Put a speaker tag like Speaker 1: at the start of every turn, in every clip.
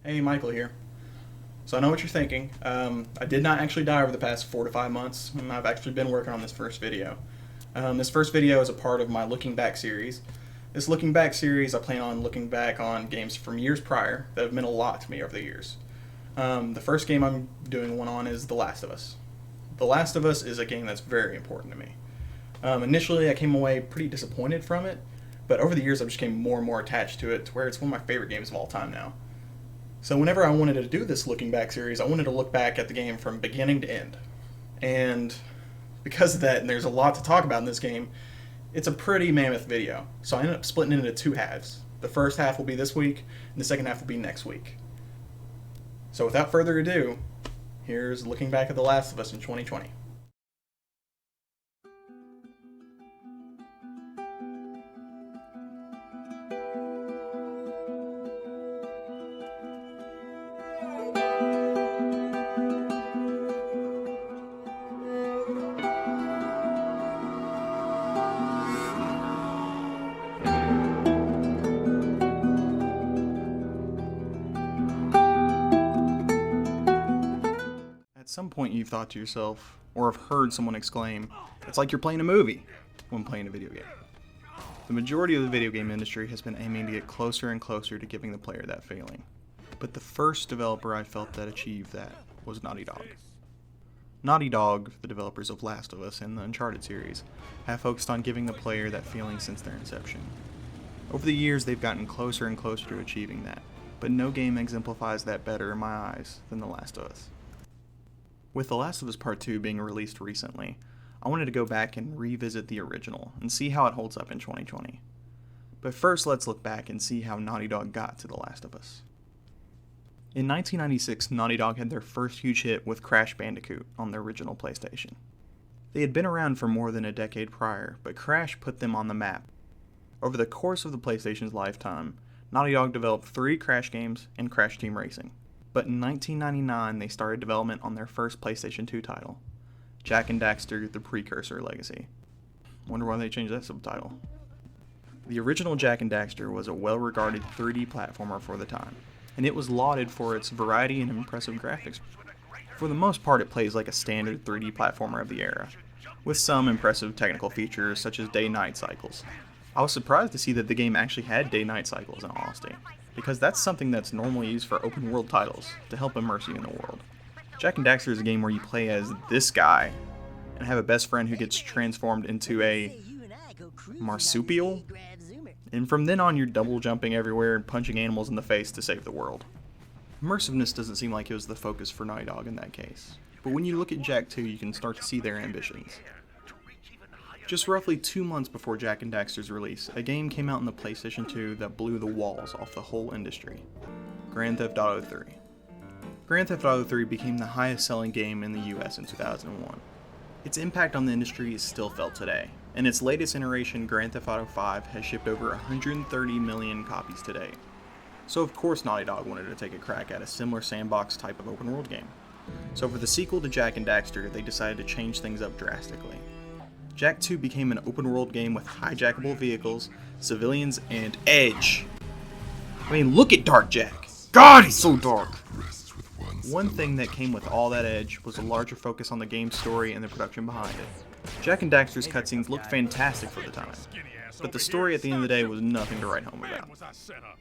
Speaker 1: Hey, Michael here. So I know what you're thinking. I did not actually die over the past 4 to 5 months, and I've actually been working on this first video. This first video is a part of my Looking Back series. This Looking Back series, I plan on looking back on games from years prior that have meant a lot to me over the years. The first game I'm doing one on is The Last of Us. The Last of Us is a game that's very important to me. Initially, I came away pretty disappointed from it, but over the years I've just become more and more attached to it to where it's one of my favorite games of all time now. So whenever I wanted to do this Looking Back series, I wanted to look back at the game from beginning to end. And because of that, and there's a lot to talk about in this game, it's a pretty mammoth video. So I ended up splitting it into two halves. The first half will be this week, and the second half will be next week. So without further ado, here's looking back at The Last of Us in 2020. At some point you've thought to yourself, or have heard someone exclaim, "It's like you're playing a movie," when playing a video game. The majority of the video game industry has been aiming to get closer and closer to giving the player that feeling. But the first developer I felt that achieved that was Naughty Dog. Naughty Dog, the developers of Last of Us and the Uncharted series, have focused on giving the player that feeling since their inception. Over the years they've gotten closer and closer to achieving that, but no game exemplifies that better in my eyes than The Last of Us. With The Last of Us Part 2 being released recently, I wanted to go back and revisit the original and see how it holds up in 2020. But first, let's look back and see how Naughty Dog got to The Last of Us. In 1996, Naughty Dog had their first huge hit with Crash Bandicoot on the original PlayStation. They had been around for more than a decade prior, but Crash put them on the map. Over the course of the PlayStation's lifetime, Naughty Dog developed 3 Crash games and Crash Team Racing. But in 1999, they started development on their first PlayStation 2 title, Jak and Daxter: The Precursor Legacy. Wonder why they changed that subtitle. The original Jak and Daxter was a well-regarded 3D platformer for the time, and it was lauded for its variety and impressive graphics. For the most part, it plays like a standard 3D platformer of the era, with some impressive technical features such as day-night cycles. I was surprised to see that the game actually had day-night cycles, in all honesty, because that's something that's normally used for open world titles to help immerse you in the world. Jak and Daxter is a game where you play as this guy and have a best friend who gets transformed into a marsupial, and from then on you're double jumping everywhere and punching animals in the face to save the world. Immersiveness doesn't seem like it was the focus for Naughty Dog in that case, but when you look at Jak 2 you can start to see their ambitions. Just roughly 2 months before Jak and Daxter's release, a game came out on the PlayStation 2 that blew the walls off the whole industry: Grand Theft Auto 3. Grand Theft Auto 3 became the highest selling game in the US in 2001. Its impact on the industry is still felt today, and its latest iteration, Grand Theft Auto 5, has shipped over 130 million copies today. So of course Naughty Dog wanted to take a crack at a similar sandbox type of open world game. So for the sequel to Jak and Daxter, they decided to change things up drastically. Jak 2 became an open-world game with hijackable vehicles, civilians, and edge. I mean, look at Dark Jak. God, he's so dark! One thing that came with all that edge was a larger focus on the game's story and the production behind it. Jak and Daxter's cutscenes looked fantastic for the time, but the story at the end of the day was nothing to write home about.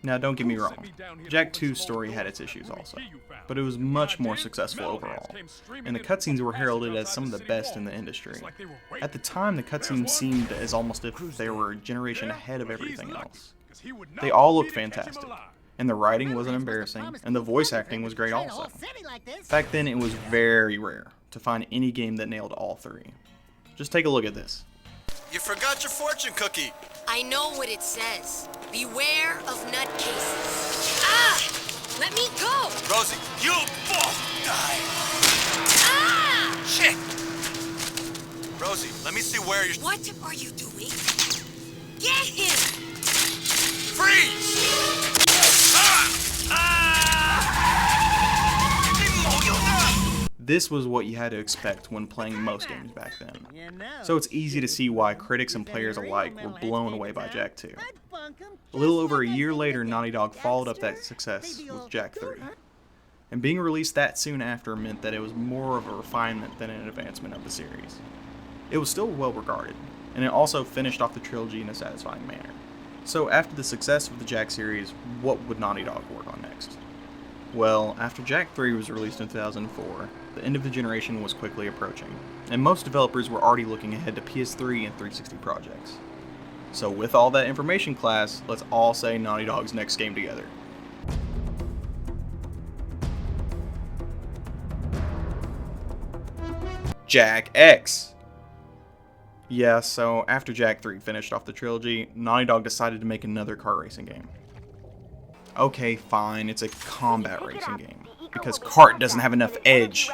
Speaker 1: Now, don't get me wrong, Jak 2's story had its issues also, but it was much more successful overall, and the cutscenes were heralded as some of the best in the industry. At the time, the cutscenes seemed as almost if they were a generation ahead of everything else. They all looked fantastic, and the writing wasn't embarrassing, and the voice acting was great also. Back then, it was very rare to find any game that nailed all 3. Just take a look at this.
Speaker 2: You forgot your fortune cookie.
Speaker 3: I know what it says. Beware of nutcases. Ah! Let me go!
Speaker 2: Rosie, you both die.
Speaker 3: Ah!
Speaker 2: Shit! Rosie, let me see where you're...
Speaker 3: What are you doing? Get him!
Speaker 2: Freeze! Ah! Ah!
Speaker 1: This was what you had to expect when playing most games back then. So it's easy to see why critics and players alike were blown away by Jak 2. A little over a year later, Naughty Dog followed up that success with Jak 3. And being released that soon after meant that it was more of a refinement than an advancement of the series. It was still well regarded, and it also finished off the trilogy in a satisfying manner. So after the success of the Jak series, what would Naughty Dog work on next? Well, after Jak 3 was released in 2004, the end of the generation was quickly approaching, and most developers were already looking ahead to PS3 and 360 projects. So with all that information, class, let's all say Naughty Dog's next game together. Jak X! Yeah, so after Jak 3 finished off the trilogy, Naughty Dog decided to make another car racing game. Okay, fine, it's a combat racing game, because kart doesn't have enough edge.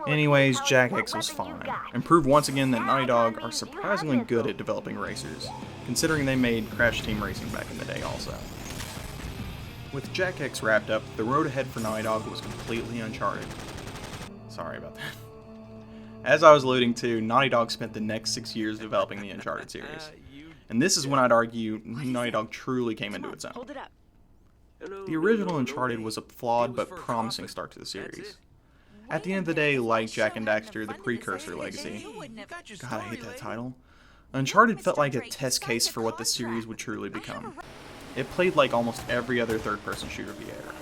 Speaker 1: Anyways, Jak X was fine, and proved once again that Naughty Dog are surprisingly good at developing racers, considering they made Crash Team Racing back in the day also. With Jak X wrapped up, the road ahead for Naughty Dog was completely uncharted. Sorry about that. As I was alluding to, Naughty Dog spent the next 6 years developing the Uncharted series. And this is when I'd argue Naughty Dog truly came into its own. The original Uncharted was a flawed but promising start to the series. At the end of the day, like Jak and Daxter, the precursor legacy. God, I hate that title. Uncharted felt like a test case for what the series would truly become. It played like almost every other third-person shooter of the era.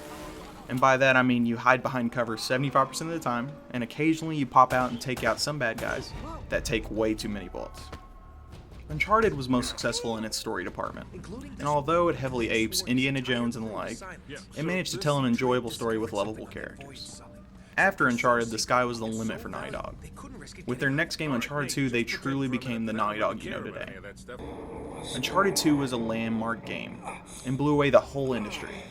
Speaker 1: And by that I mean you hide behind cover 75% of the time, and occasionally you pop out and take out some bad guys that take way too many bullets. Uncharted was most successful in its story department, and although it heavily apes Indiana Jones and the like, it managed to tell an enjoyable story with lovable characters. After Uncharted, the sky was the limit for Naughty Dog. With their next game, Uncharted 2, they truly became the Naughty Dog you know today. Uncharted 2 was a landmark game, and blew away the whole industry.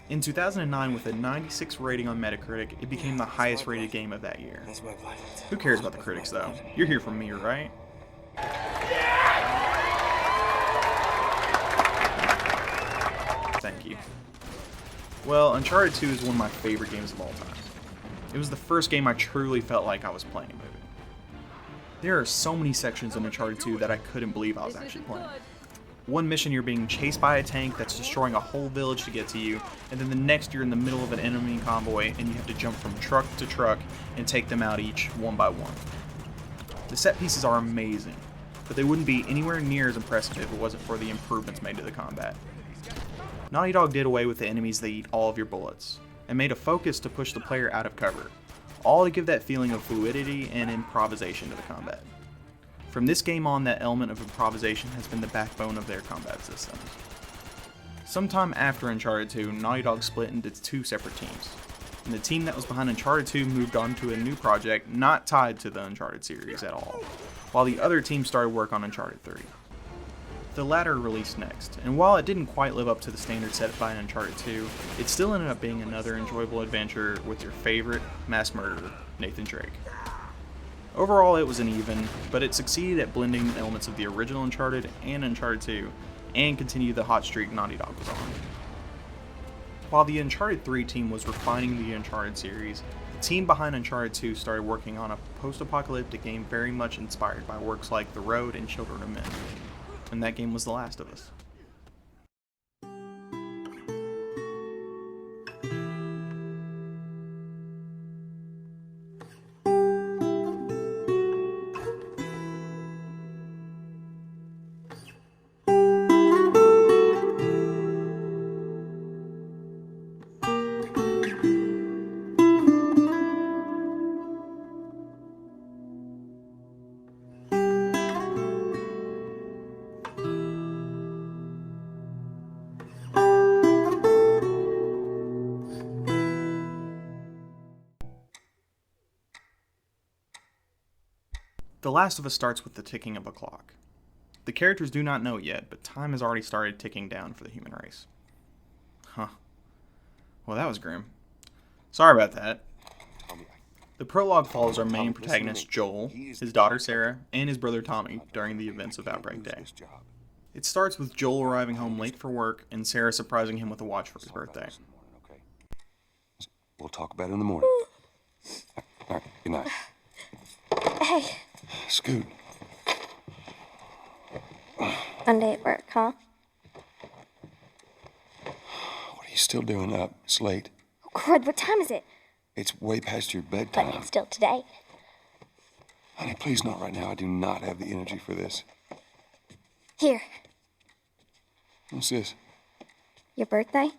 Speaker 1: In 2009, with a 96 rating on Metacritic, it became the highest rated game of that year. Who cares about the critics though? You're here for me, right? Thank you. Well, Uncharted 2 is one of my favorite games of all time. It was the first game I truly felt like I was playing a movie. There are so many sections in Uncharted 2 that I couldn't believe I was actually playing. One mission you're being chased by a tank that's destroying a whole village to get to you, and then the next you're in the middle of an enemy convoy and you have to jump from truck to truck and take them out each one by one. The set pieces are amazing, but they wouldn't be anywhere near as impressive if it wasn't for the improvements made to the combat. Naughty Dog did away with the enemies that eat all of your bullets, and made a focus to push the player out of cover, all to give that feeling of fluidity and improvisation to the combat. From this game on, that element of improvisation has been the backbone of their combat systems. Sometime after Uncharted 2, Naughty Dog split into two separate teams, and the team that was behind Uncharted 2 moved on to a new project not tied to the Uncharted series at all, while the other team started work on Uncharted 3. The latter released next, and while it didn't quite live up to the standard set by Uncharted 2, it still ended up being another enjoyable adventure with your favorite mass murderer, Nathan Drake. Overall, it was uneven, but it succeeded at blending elements of the original Uncharted and Uncharted 2, and continued the hot streak Naughty Dog was on. While the Uncharted 3 team was refining the Uncharted series, the team behind Uncharted 2 started working on a post-apocalyptic game very much inspired by works like The Road and Children of Men. And that game was The Last of Us. The Last of Us starts with the ticking of a clock. The characters do not know it yet, but time has already started ticking down for the human race. Huh. Well, that was grim. Sorry about that. The prologue follows our main protagonist, Joel, his daughter Sarah, and his brother Tommy during the events of Outbreak Day. It starts with Joel arriving home late for work and Sarah surprising him with a watch for his birthday.
Speaker 4: We'll talk about it in the morning. All right, good night.
Speaker 5: Hey,
Speaker 4: Scoot.
Speaker 5: Monday at work, huh?
Speaker 4: What are you still doing up? It's late.
Speaker 5: Oh, crud, what time is it?
Speaker 4: It's way past your
Speaker 5: But
Speaker 4: bedtime.
Speaker 5: it's still today.
Speaker 4: Honey, please not right now. I do not have the energy for this.
Speaker 5: Here,
Speaker 4: What's this?
Speaker 5: your birthday?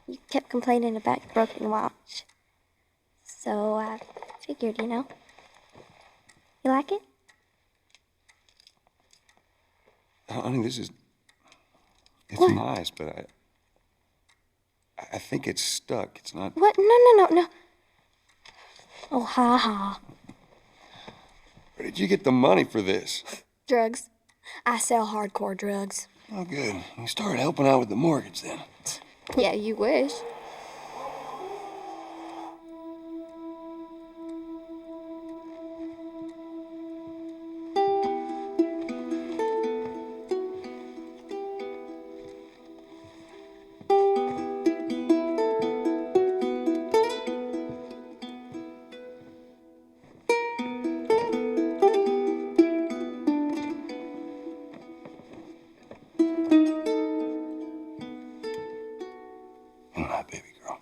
Speaker 5: You kept complaining about your broken watch. So I figured, you know. You like it?
Speaker 4: Honey, this is... It's
Speaker 5: What?
Speaker 4: nice, but I think it's stuck. It's not...
Speaker 5: What? No. Oh, ha ha.
Speaker 4: Where did you get the money for this?
Speaker 5: Drugs. I sell hardcore drugs.
Speaker 4: Oh, good. You started helping out with the mortgage then.
Speaker 5: Yeah, you wish.
Speaker 4: Good night, baby girl.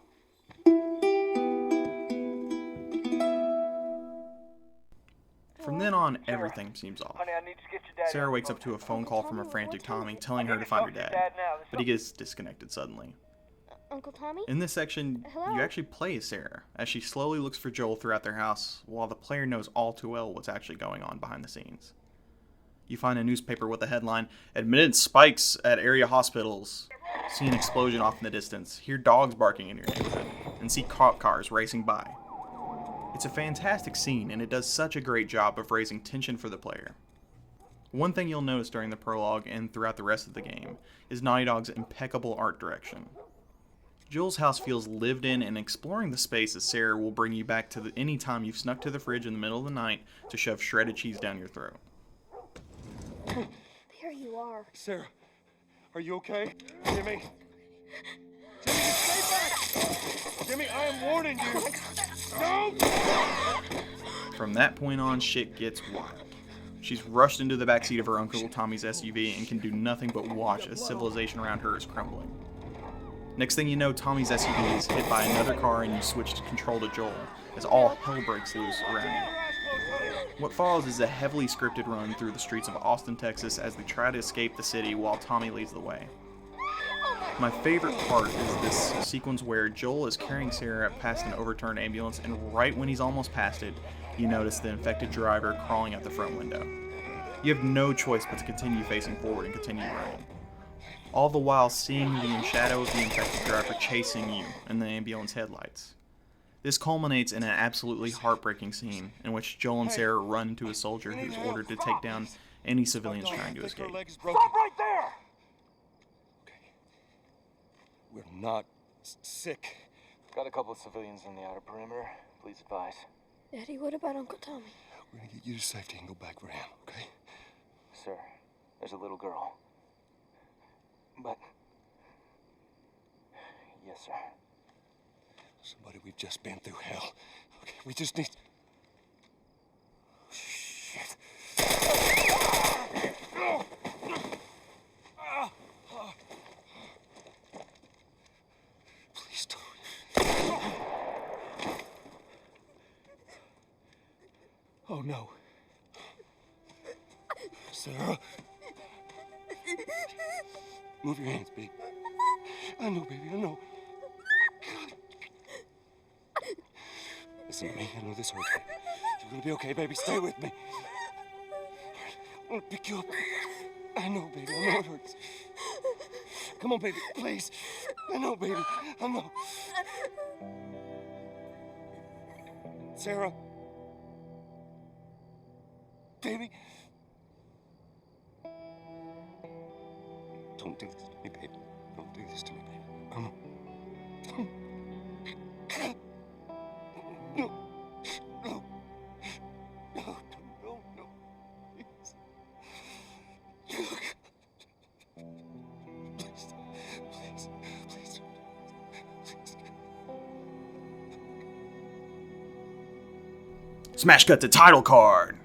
Speaker 1: From then on, everything seems off.
Speaker 6: Honey, I need to get your dad.
Speaker 1: Sarah wakes up to a phone call from a frantic Tommy telling her to find her dad, but he gets disconnected suddenly.
Speaker 5: Uncle Tommy?
Speaker 1: In this section,
Speaker 5: Hello?
Speaker 1: you actually play as Sarah, as she slowly looks for Joel throughout their house, while the player knows all too well what's actually going on behind the scenes. You find a newspaper with the headline, "Admitted Spikes at Area Hospitals." See an explosion off in the distance, hear dogs barking in your neighborhood, and see cop cars racing by. It's a fantastic scene, and it does such a great job of raising tension for the player. One thing you'll notice during the prologue and throughout the rest of the game is Naughty Dog's impeccable art direction. Joel's house feels lived in, and exploring the space as Sarah will bring you back to any time you've snuck to the fridge in the middle of the night to shove shredded cheese down your throat.
Speaker 5: There you are.
Speaker 4: Sarah, are you okay? Jimmy? Jimmy, stay back! Jimmy, I am warning you! No!
Speaker 1: From that point on, shit gets wild. She's rushed into the backseat of her Uncle Tommy's SUV and can do nothing but watch as civilization around her is crumbling. Next thing you know, Tommy's SUV is hit by another car and you switch control to Joel, as all hell breaks loose around you. What follows is a heavily scripted run through the streets of Austin, Texas as they try to escape the city while Tommy leads the way. My favorite part is this sequence where Joel is carrying Sarah past an overturned ambulance, and right when he's almost past it, you notice the infected driver crawling out the front window. You have no choice but to continue facing forward and continue running. All the while seeing the shadow of the infected driver chasing you in the ambulance headlights. This culminates in an absolutely heartbreaking scene in which Joel and Sarah run into a soldier who's ordered to take down any civilians trying to escape.
Speaker 6: Stop right there!
Speaker 4: Okay. We're not sick.
Speaker 2: Got a couple of civilians on the outer perimeter. Please advise.
Speaker 5: Daddy, what about Uncle Tommy?
Speaker 4: We're gonna get you to safety and go back for him, okay?
Speaker 2: Sir, there's a little girl. But... Yes, sir.
Speaker 4: Somebody, we've just been through hell. Okay, we just need... Shit. Please don't. Oh, no. Sarah. Move your hands, babe. I know, baby, I know. Listen to me, I know this hurts. You're gonna be okay, baby. Stay with me. I'm gonna pick you up. I know, baby, I know it hurts. Come on, baby, please. I know, baby, I know. Sarah. Baby. Don't do this to me, baby. Don't do this to me, baby. Come on. No. No. No. No. No. Please.
Speaker 1: Smash cut to title card!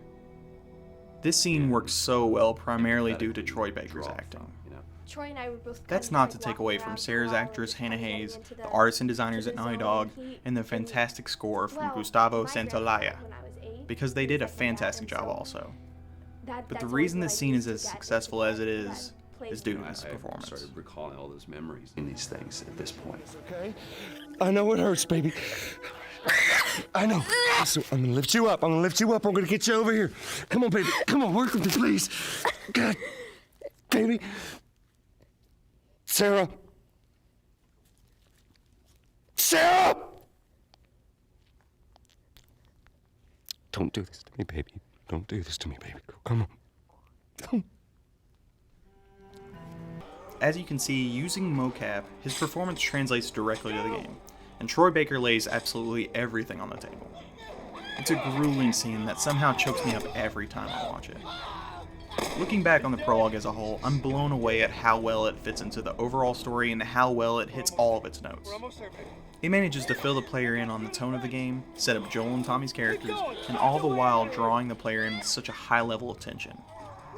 Speaker 1: This scene works so well primarily due to Troy Baker's acting.
Speaker 5: Troy and I were both.
Speaker 1: That's not to take away from Sarah's actress Hannah Hayes, the artists and designers at Naughty Dog, and the fantastic score from Gustavo Santaolalla, because they did a fantastic job also. But the reason this scene is as successful as it is due to this performance.
Speaker 4: I started recalling all those memories in these things at this point.
Speaker 7: Okay? I know it hurts, baby. I know. So I'm gonna lift you up. I'm gonna get you over here. Come on, baby. Come on, work with me, please. God, baby. Sarah. Sarah! Don't do this to me, baby. Don't do this to me, baby. Come on.
Speaker 1: As you can see, using mocap, his performance translates directly to the game, and Troy Baker lays absolutely everything on the table. It's a grueling scene that somehow chokes me up every time I watch it. Looking back on the prologue as a whole, I'm blown away at how well it fits into the overall story and how well it hits all of its notes. It manages to fill the player in on the tone of the game, set up Joel and Tommy's characters, and all the while drawing the player in with such a high level of tension.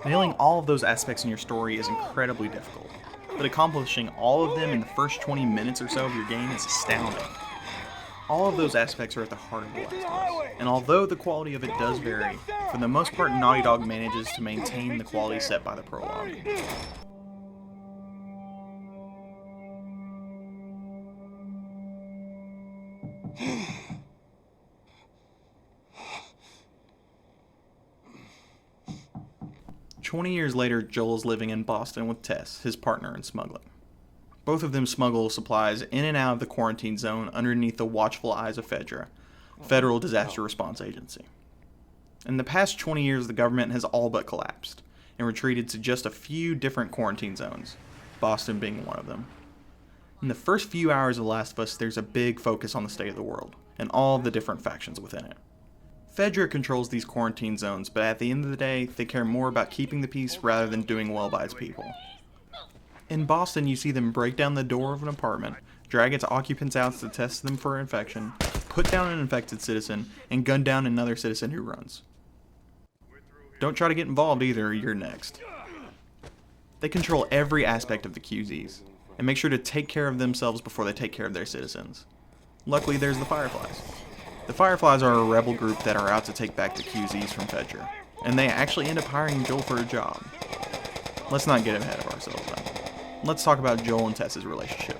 Speaker 1: Nailing all of those aspects in your story is incredibly difficult, but accomplishing all of them in the first 20 minutes or so of your game is astounding. All of those aspects are at the heart of The Last of Us, and although the quality of it does vary, for the most part Naughty Dog manages to maintain the quality set by the prologue. "20 years later, Joel is living in Boston with Tess, his partner in smuggling. Both of them smuggle supplies in and out of the quarantine zone underneath the watchful eyes of FEDRA, Federal Disaster Response Agency. In the past 20 years, the government has all but collapsed and retreated to just a few different quarantine zones, Boston being one of them. In the first few hours of The Last of Us, there's a big focus on the state of the world and all of the different factions within it. FEDRA controls these quarantine zones, but at the end of the day, they care more about keeping the peace rather than doing well by its people. In Boston, you see them break down the door of an apartment, drag its occupants out to test them for infection, put down an infected citizen, and gun down another citizen who runs. Don't try to get involved either, or you're next. They control every aspect of the QZs, and make sure to take care of themselves before they take care of their citizens. Luckily, there's the Fireflies. The Fireflies are a rebel group that are out to take back the QZs from Fedra, and they actually end up hiring Joel for a job. Let's not get ahead of ourselves though. Let's talk about Joel and Tess's relationship.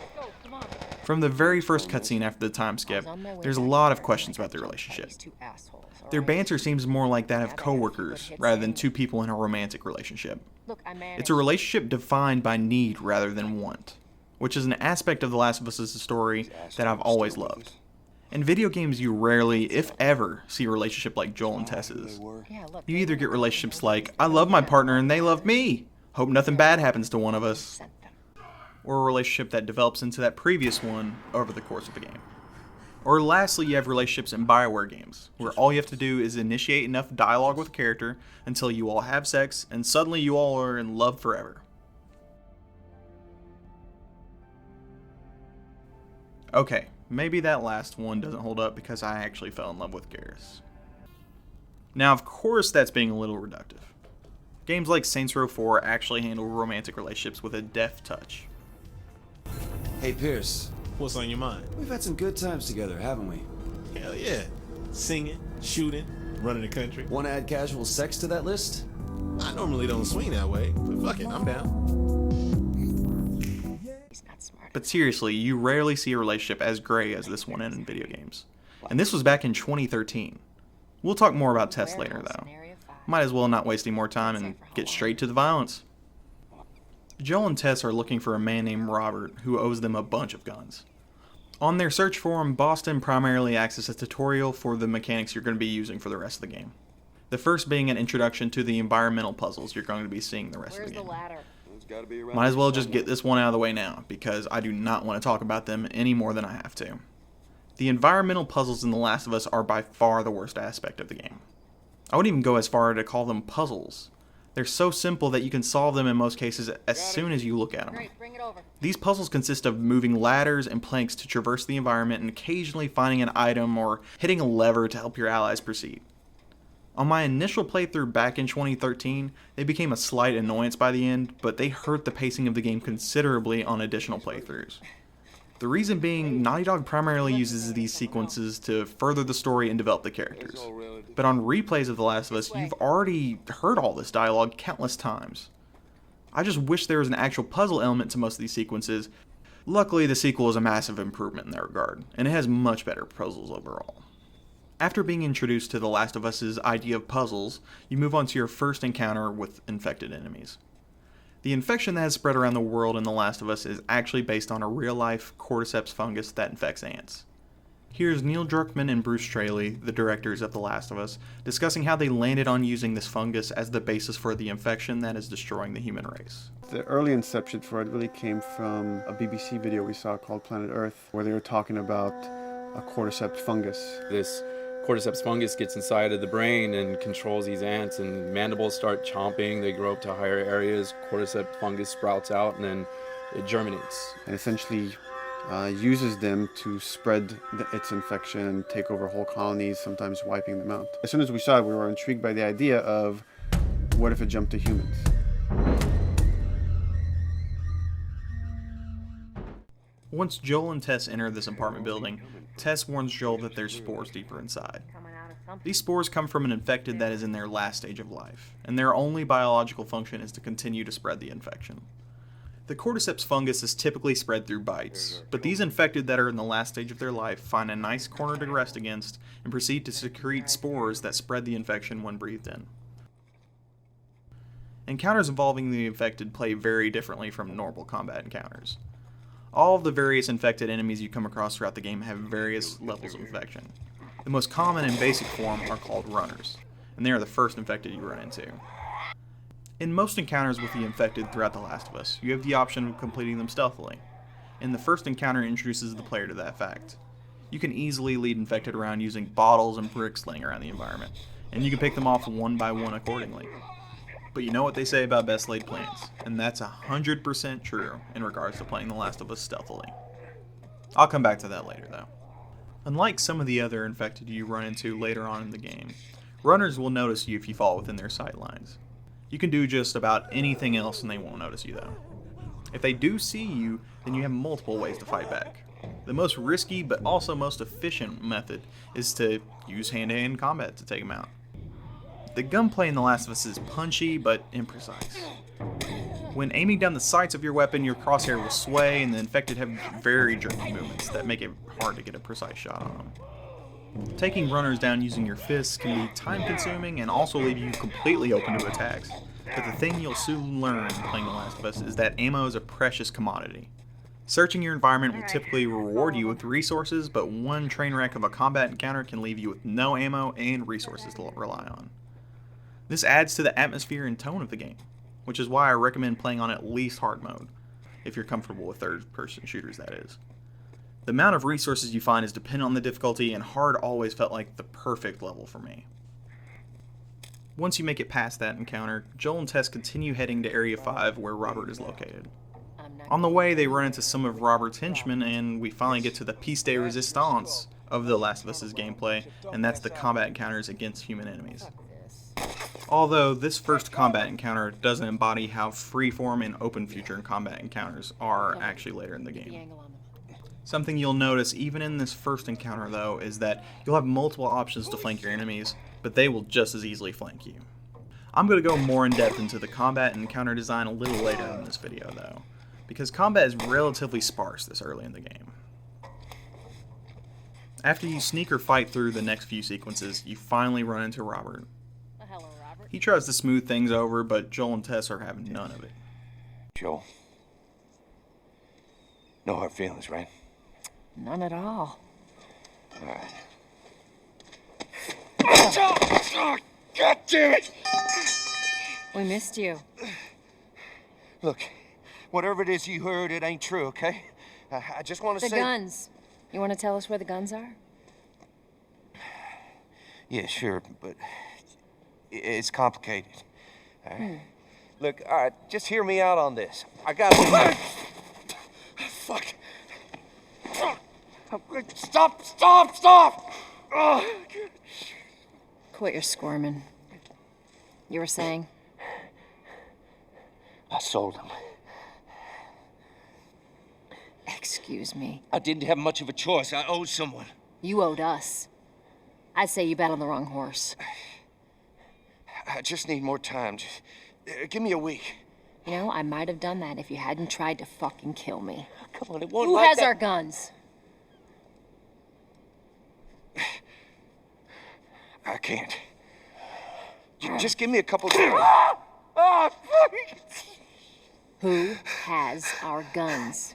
Speaker 1: From the very first cutscene after the time skip, there's a lot of questions about their relationship. Their banter seems more like that of co-workers rather than two people in a romantic relationship. It's a relationship defined by need rather than want, which is an aspect of The Last of Us' story that I've always loved. In video games, you rarely, if ever, see a relationship like Joel and Tess's. You either get relationships like, I love my partner and they love me, hope nothing bad happens to one of us, or a relationship that develops into that previous one over the course of the game. Or lastly, you have relationships in BioWare games, where all you have to do is initiate enough dialogue with a character until you all have sex, and suddenly you all are in love forever. Okay, maybe that last one doesn't hold up because I actually fell in love with Garrus. Now, of course, that's being a little reductive. Games like Saints Row 4 actually handle romantic relationships with a deft touch.
Speaker 8: Hey Pierce,
Speaker 9: What's on your mind?
Speaker 8: we've had some good times together, haven't we?
Speaker 9: Hell yeah. Singing, shooting, running the country.
Speaker 8: Want to add casual sex to that list?
Speaker 9: I normally don't swing that way, but fuck it, I'm down.
Speaker 1: But seriously, you rarely see a relationship as gray as this one in video games. And this was back in 2013. We'll talk more about Tess later though. Might as well not waste any more time and get straight to the violence. Joel and Tess are looking for a man named Robert who owes them a bunch of guns. On their search for him, Boston primarily acts as a tutorial for the mechanics you're going to be using for the rest of the game. The first being an introduction to the environmental puzzles you're going to be seeing the rest of the game. Might as well just get this one out of the way now, because I do not want to talk about them any more than I have to. The environmental puzzles in The Last of Us are by far the worst aspect of the game. I wouldn't even go as far to call them puzzles. They're so simple that you can solve them in most cases as soon as you look at them. These puzzles consist of moving ladders and planks to traverse the environment and occasionally finding an item or hitting a lever to help your allies proceed. On my initial playthrough back in 2013, they became a slight annoyance by the end, but they hurt the pacing of the game considerably on additional playthroughs. The reason being, Naughty Dog primarily uses these sequences to further the story and develop the characters. But on replays of The Last of Us, you've already heard all this dialogue countless times. I just wish there was an actual puzzle element to most of these sequences. Luckily, the sequel is a massive improvement in that regard, and it has much better puzzles overall. After being introduced to The Last of Us's idea of puzzles, you move on to your first encounter with infected enemies. The infection that has spread around the world in The Last of Us is actually based on a real-life cordyceps fungus that infects ants. Here's Neil Druckmann and Bruce Straley, the directors of The Last of Us, discussing how they landed on using this fungus as the basis for the infection that is destroying the human race.
Speaker 10: The early inception for it really came from a BBC video we saw called Planet Earth, where they were talking about a cordyceps fungus.
Speaker 11: This cordyceps fungus gets inside of the brain and controls these ants, and mandibles start chomping, they grow up to higher areas, cordyceps fungus sprouts out, and then it germinates.
Speaker 10: And essentially uses them to spread its infection and take over whole colonies, sometimes wiping them out. As soon as we saw it, we were intrigued by the idea of what if it jumped to humans?
Speaker 1: Once Joel and Tess enter this apartment building, Tess warns Joel that there's spores deeper inside. These spores come from an infected that is in their last stage of life, and their only biological function is to continue to spread the infection. The cordyceps fungus is typically spread through bites, but these infected that are in the last stage of their life find a nice corner to rest against and proceed to secrete spores that spread the infection when breathed in. Encounters involving the infected play very differently from normal combat encounters. All of the various infected enemies you come across throughout the game have various levels of infection. The most common and basic form are called runners, and they are the first infected you run into. In most encounters with the infected throughout The Last of Us, you have the option of completing them stealthily, and the first encounter introduces the player to that fact. You can easily lead infected around using bottles and bricks laying around the environment, and you can pick them off one by one accordingly. But you know what they say about best laid plans, and that's 100% true in regards to playing The Last of Us stealthily. I'll come back to that later though. Unlike some of the other infected you run into later on in the game, runners will notice you if you fall within their sight lines. You can do just about anything else and they won't notice you though. If they do see you, then you have multiple ways to fight back. The most risky but also most efficient method is to use hand-to-hand combat to take them out. The gunplay in The Last of Us is punchy but imprecise. When aiming down the sights of your weapon, your crosshair will sway and the infected have very jerky movements that make it hard to get a precise shot on them. Taking runners down using your fists can be time consuming and also leave you completely open to attacks. But the thing you'll soon learn playing The Last of Us is that ammo is a precious commodity. Searching your environment will typically reward you with resources, but one train wreck of a combat encounter can leave you with no ammo and resources to rely on. This adds to the atmosphere and tone of the game, which is why I recommend playing on at least hard mode, if you're comfortable with third-person shooters that is. The amount of resources you find is dependent on the difficulty, and hard always felt like the perfect level for me. Once you make it past that encounter, Joel and Tess continue heading to Area 5 where Robert is located. On the way, they run into some of Robert's henchmen, and we finally get to the piece de resistance of The Last of Us's gameplay, and that's the combat encounters against human enemies. Although this first combat encounter doesn't embody how freeform and open future combat encounters are actually later in the game. Something you'll notice even in this first encounter though is that you'll have multiple options to flank your enemies, but they will just as easily flank you. I'm going to go more in depth into the combat and encounter design a little later in this video though, because combat is relatively sparse this early in the game. After you sneak or fight through the next few sequences, you finally run into Robert. He tries to smooth things over, but Joel and Tess are having none of it.
Speaker 4: Joel, no hard feelings, right?
Speaker 12: None at all.
Speaker 4: All right. Oh, God damn it!
Speaker 12: We missed you.
Speaker 4: Look, whatever it is you heard, it ain't true, okay? I just want to say...
Speaker 12: The guns. You want to tell us where the guns are?
Speaker 4: Yeah, sure, but it's complicated. All right? Look, all right, just hear me out on this. I got... Fuck. Stop! Oh.
Speaker 12: Quit your squirming. You were saying?
Speaker 4: I sold him.
Speaker 12: Excuse me.
Speaker 4: I didn't have much of a choice. I owed someone.
Speaker 12: You owed us. I'd say you bet on the wrong horse.
Speaker 4: I just need more time. Just, give me a week.
Speaker 12: You know, I might have done that if you hadn't tried to fucking kill me.
Speaker 4: Come on, it won't
Speaker 12: Who
Speaker 4: like
Speaker 12: has
Speaker 4: that.
Speaker 12: our guns?
Speaker 4: I can't. Just give me a couple days. Ah, fuck!
Speaker 12: Who has our guns?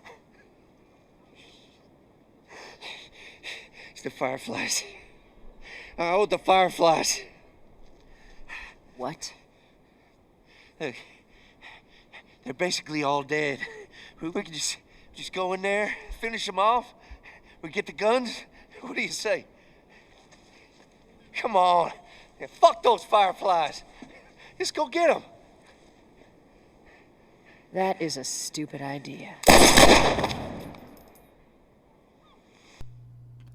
Speaker 4: It's the Fireflies. I owed the Fireflies.
Speaker 12: What?
Speaker 4: Look, they're basically all dead. We could just go in there, finish them off. We get the guns. What do you say? Come on. Yeah, fuck those Fireflies. Just go get them.
Speaker 12: That is a stupid idea.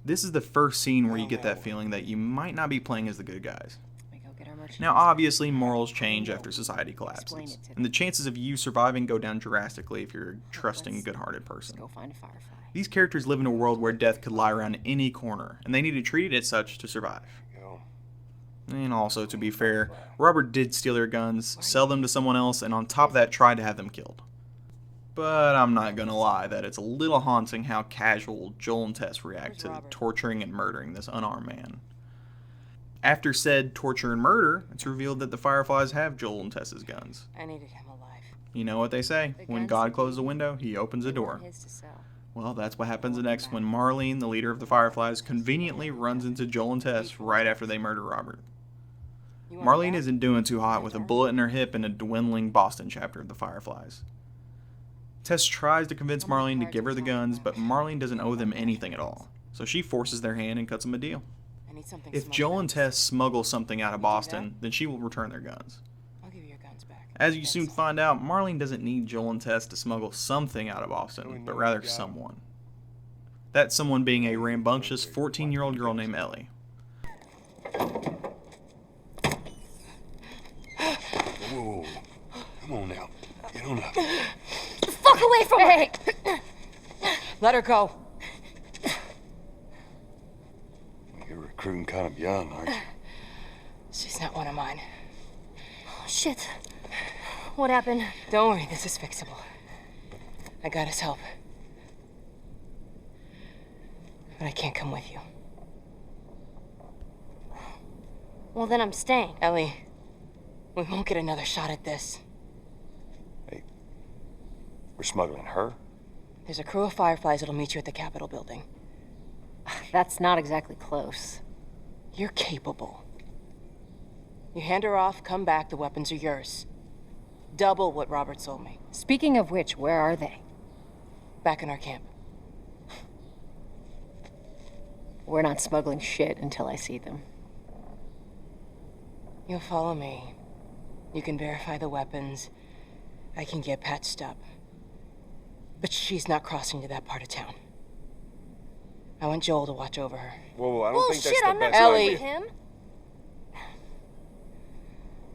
Speaker 1: This is the first scene where you get that feeling that you might not be playing as the good guys. Now, obviously, morals change after society collapses, and the chances of you surviving go down drastically if you're a trusting, good-hearted person.
Speaker 12: Go find a firefly.
Speaker 1: These characters live in a world where death could lie around any corner, and they need to treat it as such to survive. And also, to be fair, Robert did steal their guns, sell them to someone else, and on top of that, tried to have them killed. But I'm not gonna lie that it's a little haunting how casual Joel and Tess react to torturing and murdering this unarmed man. After said torture and murder, it's revealed that the Fireflies have Joel and Tess's guns.
Speaker 12: I needed him alive.
Speaker 1: You know what they say, when God closes a window, he opens a door. Well, that's what happens next when Marlene, the leader of the Fireflies, conveniently runs into Joel and Tess right after they murder Robert. Marlene isn't doing too hot with a bullet in her hip and a dwindling Boston chapter of the Fireflies. Tess tries to convince Marlene to give her the guns, but Marlene doesn't owe them anything at all, so she forces their hand and cuts them a deal. If Joel and Tess smuggle something out of Boston, then she will return their guns.
Speaker 12: I'll give you your guns back.
Speaker 1: As you soon find out, Marlene doesn't need Joel and Tess to smuggle something out of Boston, but rather someone. That someone being a rambunctious 14-year-old girl named Ellie.
Speaker 7: Whoa. Come on now. Get on up.
Speaker 12: Fuck away from her! Let her go.
Speaker 7: You're recruiting kind of young, aren't you?
Speaker 12: She's not one of mine.
Speaker 5: Oh, shit. What happened?
Speaker 12: Don't worry, this is fixable. I got his help. But I can't come with you.
Speaker 5: Well, then I'm staying.
Speaker 12: Ellie, we won't get another shot at this.
Speaker 7: Hey, we're smuggling her?
Speaker 12: There's a crew of Fireflies that'll meet you at the Capitol building. That's not exactly close. You're capable. You hand her off, come back, the weapons are yours. Double what Robert sold me. Speaking of which, where are they? Back in our camp. We're not smuggling shit until I see them. You'll follow me. You can verify the weapons. I can get patched up. But she's not crossing to that part of town. I want Joel to watch over her.
Speaker 7: Whoa, I don't think that's
Speaker 5: Bullshit,
Speaker 7: the
Speaker 5: I'm not
Speaker 7: best
Speaker 5: going
Speaker 12: Ellie.
Speaker 5: with him.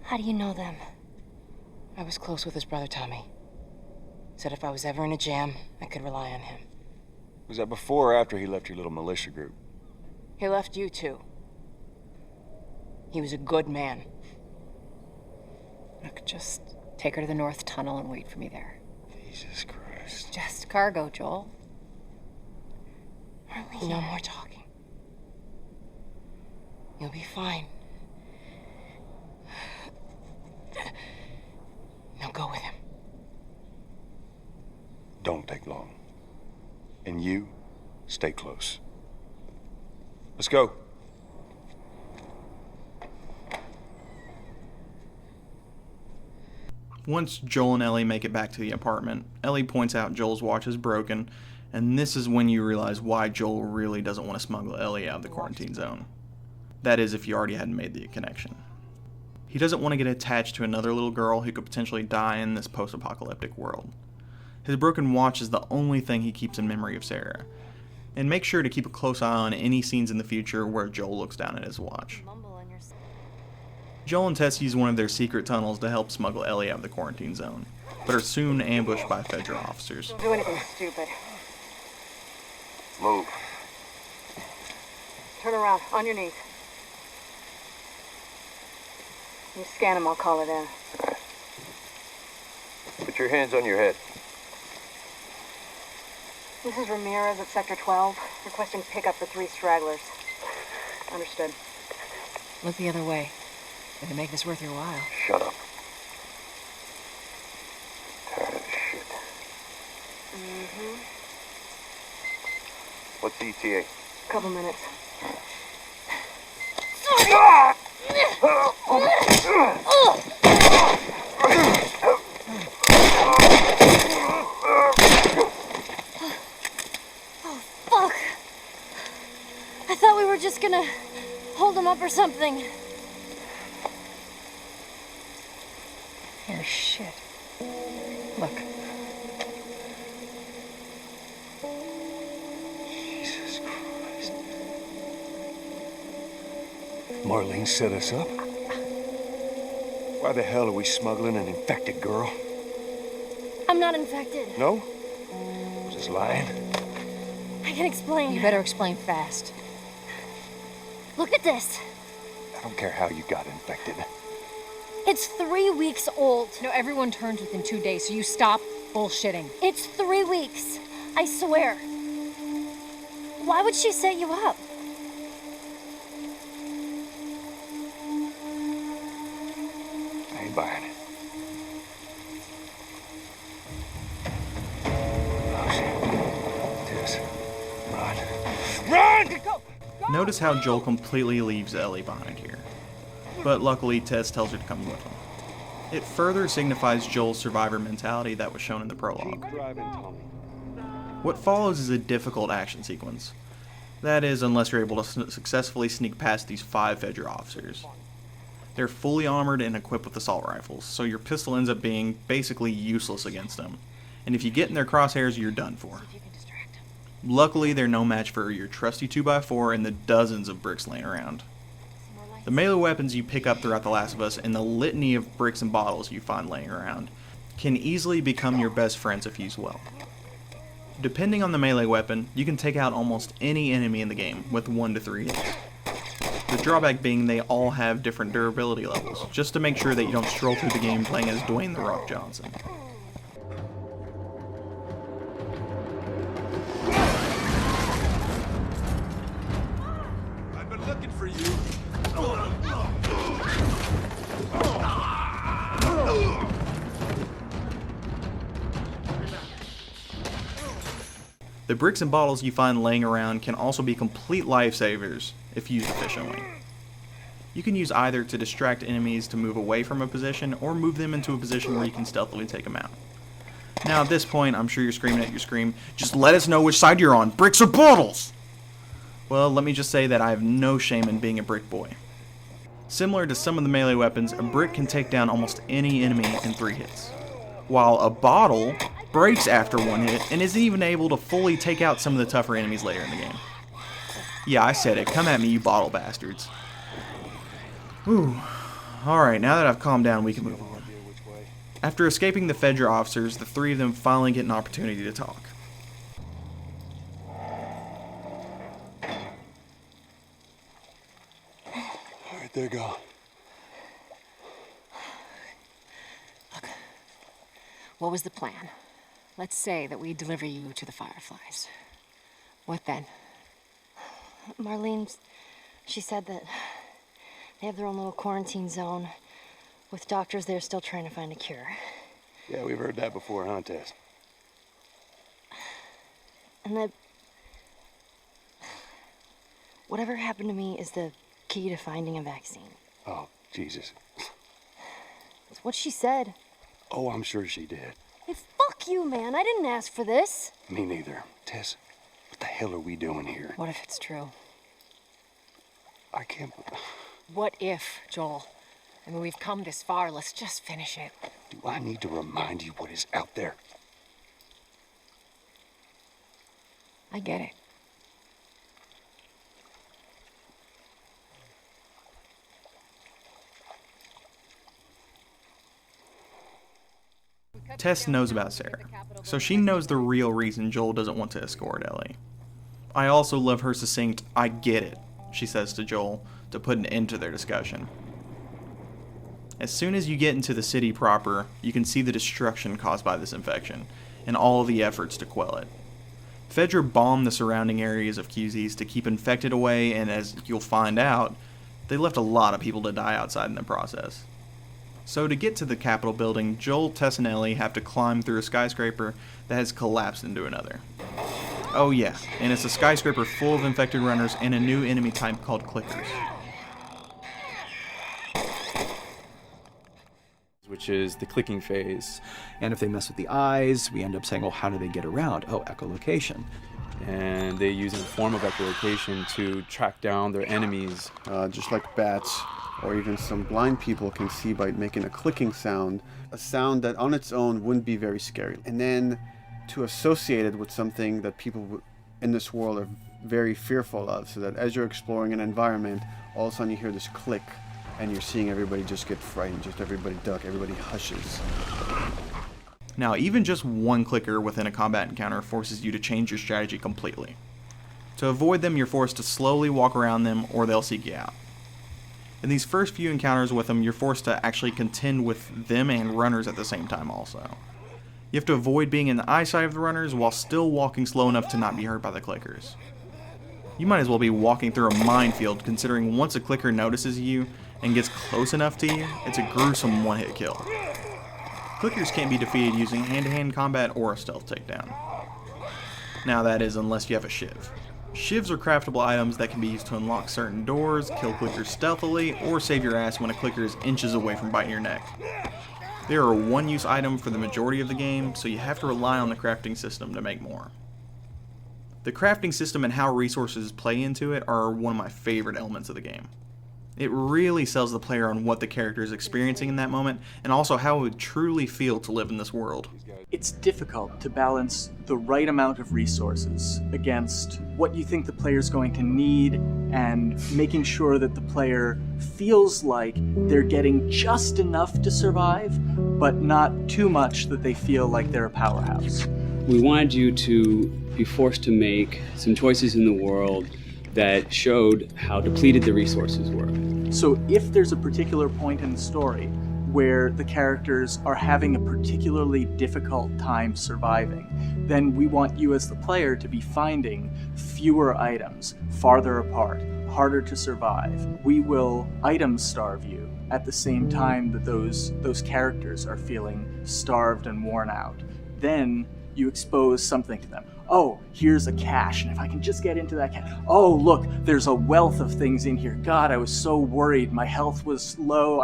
Speaker 5: How do you know them?
Speaker 12: I was close with his brother Tommy. Said if I was ever in a jam, I could rely on him.
Speaker 7: Was that before or after he left your little militia group?
Speaker 12: He left you too. He was a good man. I could just take her to the North Tunnel and wait for me there.
Speaker 7: Jesus Christ.
Speaker 12: Just cargo, Joel.
Speaker 5: Marlene.
Speaker 12: No more talking. You'll be fine. Now go with him.
Speaker 7: Don't take long. And you, stay close. Let's go.
Speaker 1: Once Joel and Ellie make it back to the apartment, Ellie points out Joel's watch is broken, and this is when you realize why Joel really doesn't want to smuggle Ellie out of the quarantine zone. That is, if you already hadn't made the connection. He doesn't want to get attached to another little girl who could potentially die in this post-apocalyptic world. His broken watch is the only thing he keeps in memory of Sarah, and make sure to keep a close eye on any scenes in the future where Joel looks down at his watch. Joel and Tess use one of their secret tunnels to help smuggle Ellie out of the quarantine zone, but are soon ambushed by federal officers.
Speaker 12: Don't do anything stupid.
Speaker 6: Move.
Speaker 12: Turn around, on your knees. You scan him, I'll call it in.
Speaker 6: Put your hands on your head.
Speaker 12: This is Ramirez at Sector 12, requesting pickup for 3 stragglers. Understood. Look the other way. Gonna make this worth your while.
Speaker 6: Shut up. Tired of this shit.
Speaker 12: Mm-hmm.
Speaker 6: What's the ETA?
Speaker 12: Couple minutes.
Speaker 5: Oh, fuck. I thought we were just gonna hold him up or something.
Speaker 12: Oh, shit. Look.
Speaker 4: Jesus Christ. Marlene set us up? Why the hell are we smuggling an infected girl?
Speaker 5: I'm not infected.
Speaker 4: No? Just lying?
Speaker 5: I can explain.
Speaker 12: You better explain fast.
Speaker 5: Look at this.
Speaker 4: I don't care how you got infected.
Speaker 5: It's 3 weeks old.
Speaker 12: No, everyone turns within 2 days, so you stop bullshitting.
Speaker 5: It's 3 weeks. I swear. Why would she set you up?
Speaker 4: I ain't buying it. Oh, shit. Tess, run. Run! Go!
Speaker 1: Notice how Joel completely leaves Ellie behind here, but luckily Tess tells her to come with him. It further signifies Joel's survivor mentality that was shown in the prologue.
Speaker 4: Keep driving, Tommy.
Speaker 1: What follows is a difficult action sequence. That is, unless you're able to successfully sneak past these 5 federal officers. They're fully armored and equipped with assault rifles, so your pistol ends up being basically useless against them. And if you get in their crosshairs, you're done for. Luckily, they're no match for your trusty 2x4 and the dozens of bricks laying around. The melee weapons you pick up throughout The Last of Us and the litany of bricks and bottles you find laying around can easily become your best friends if used well. Depending on the melee weapon, you can take out almost any enemy in the game with 1 to 3 hits. The drawback being they all have different durability levels, just to make sure that you don't stroll through the game playing as Dwayne "The Rock" Johnson.
Speaker 2: I've been looking for you.
Speaker 1: The bricks and bottles you find laying around can also be complete lifesavers if used efficiently. You can use either to distract enemies to move away from a position or move them into a position where you can stealthily take them out. Now at this point, I'm sure you're screaming at your scream, just let us know which side you're on, bricks or bottles! Well, let me just say that I have no shame in being a brick boy. Similar to some of the melee weapons, a brick can take down almost any enemy in 3 hits, while a bottle breaks after 1 hit and isn't even able to fully take out some of the tougher enemies later in the game. Yeah, I said it. Come at me, you bottle bastards. Whew. Alright, now that I've calmed down, we can move on. After escaping the Fedra officers, the 3 of them finally get an opportunity to talk.
Speaker 4: All right, there you go.
Speaker 12: Look, what was the plan? Let's say that we deliver you to the Fireflies. What then?
Speaker 5: Marlene, she said that they have their own little quarantine zone with doctors there still trying to find a cure.
Speaker 4: Yeah, we've heard that before, huh, Tess?
Speaker 5: And that whatever happened to me is the key to finding a vaccine.
Speaker 4: Oh, Jesus.
Speaker 5: It's what she said.
Speaker 4: Oh, I'm sure she did.
Speaker 5: Hey, fuck you, man. I didn't ask for this.
Speaker 4: Me neither. Tess, what the hell are we doing here?
Speaker 12: What if it's true?
Speaker 4: I can't...
Speaker 12: What if, Joel? I mean, we've come this far. Let's just finish it.
Speaker 4: Do I need to remind you what is out there?
Speaker 12: I get it.
Speaker 1: Tess knows about Sarah, so she knows the real reason Joel doesn't want to escort Ellie. I also love her succinct, "I get it," she says to Joel to put an end to their discussion. As soon as you get into the city proper, you can see the destruction caused by this infection, and all the efforts to quell it. Fedra bombed the surrounding areas of QZs to keep infected away, and as you'll find out, they left a lot of people to die outside in the process. So to get to the Capitol building, Joel, Tess, and Ellie have to climb through a skyscraper that has collapsed into another. Oh yeah, and it's a skyscraper full of infected runners and a new enemy type called clickers.
Speaker 11: Which is the clicking phase.
Speaker 13: And if they mess with the eyes, we end up saying, well, how do they get around? Oh, echolocation.
Speaker 11: And they use a form of echolocation to track down their enemies.
Speaker 10: Just like bats, or even some blind people can see by making a clicking sound, a sound that on its own wouldn't be very scary. And then to associate it with something that people in this world are very fearful of, so that as you're exploring an environment, all of a sudden you hear this click, and you're seeing everybody just get frightened, just everybody duck, everybody hushes.
Speaker 1: Now, even just one clicker within a combat encounter forces you to change your strategy completely. To avoid them, you're forced to slowly walk around them, or they'll seek you out. In these first few encounters with them, you're forced to actually contend with them and runners at the same time also. You have to avoid being in the eyesight of the runners while still walking slow enough to not be hurt by the clickers. You might as well be walking through a minefield, considering once a clicker notices you and gets close enough to you, it's a gruesome one-hit kill. Clickers can't be defeated using hand-to-hand combat or a stealth takedown. Now that is unless you have a shiv. Shivs are craftable items that can be used to unlock certain doors, kill clickers stealthily, or save your ass when a clicker is inches away from biting your neck. They are a one-use item for the majority of the game, so you have to rely on the crafting system to make more. The crafting system and how resources play into it are one of my favorite elements of the game. It really sells the player on what the character is experiencing in that moment, and also how it would truly feel to live in this world.
Speaker 14: It's difficult to balance the right amount of resources against what you think the player's going to need, and making sure that the player feels like they're getting just enough to survive, but not too much that they feel like they're a powerhouse.
Speaker 15: We wanted you to be forced to make some choices in the world that showed how depleted the resources were.
Speaker 14: So if there's a particular point in the story where the characters are having a particularly difficult time surviving, then we want you as the player to be finding fewer items, farther apart, harder to survive. We will item starve you at the same time that those characters are feeling starved and worn out. Then you expose something to them. Oh, here's a cache, and if I can just get into that cache. Oh, look, there's a wealth of things in here. God, I was so worried. My health was low.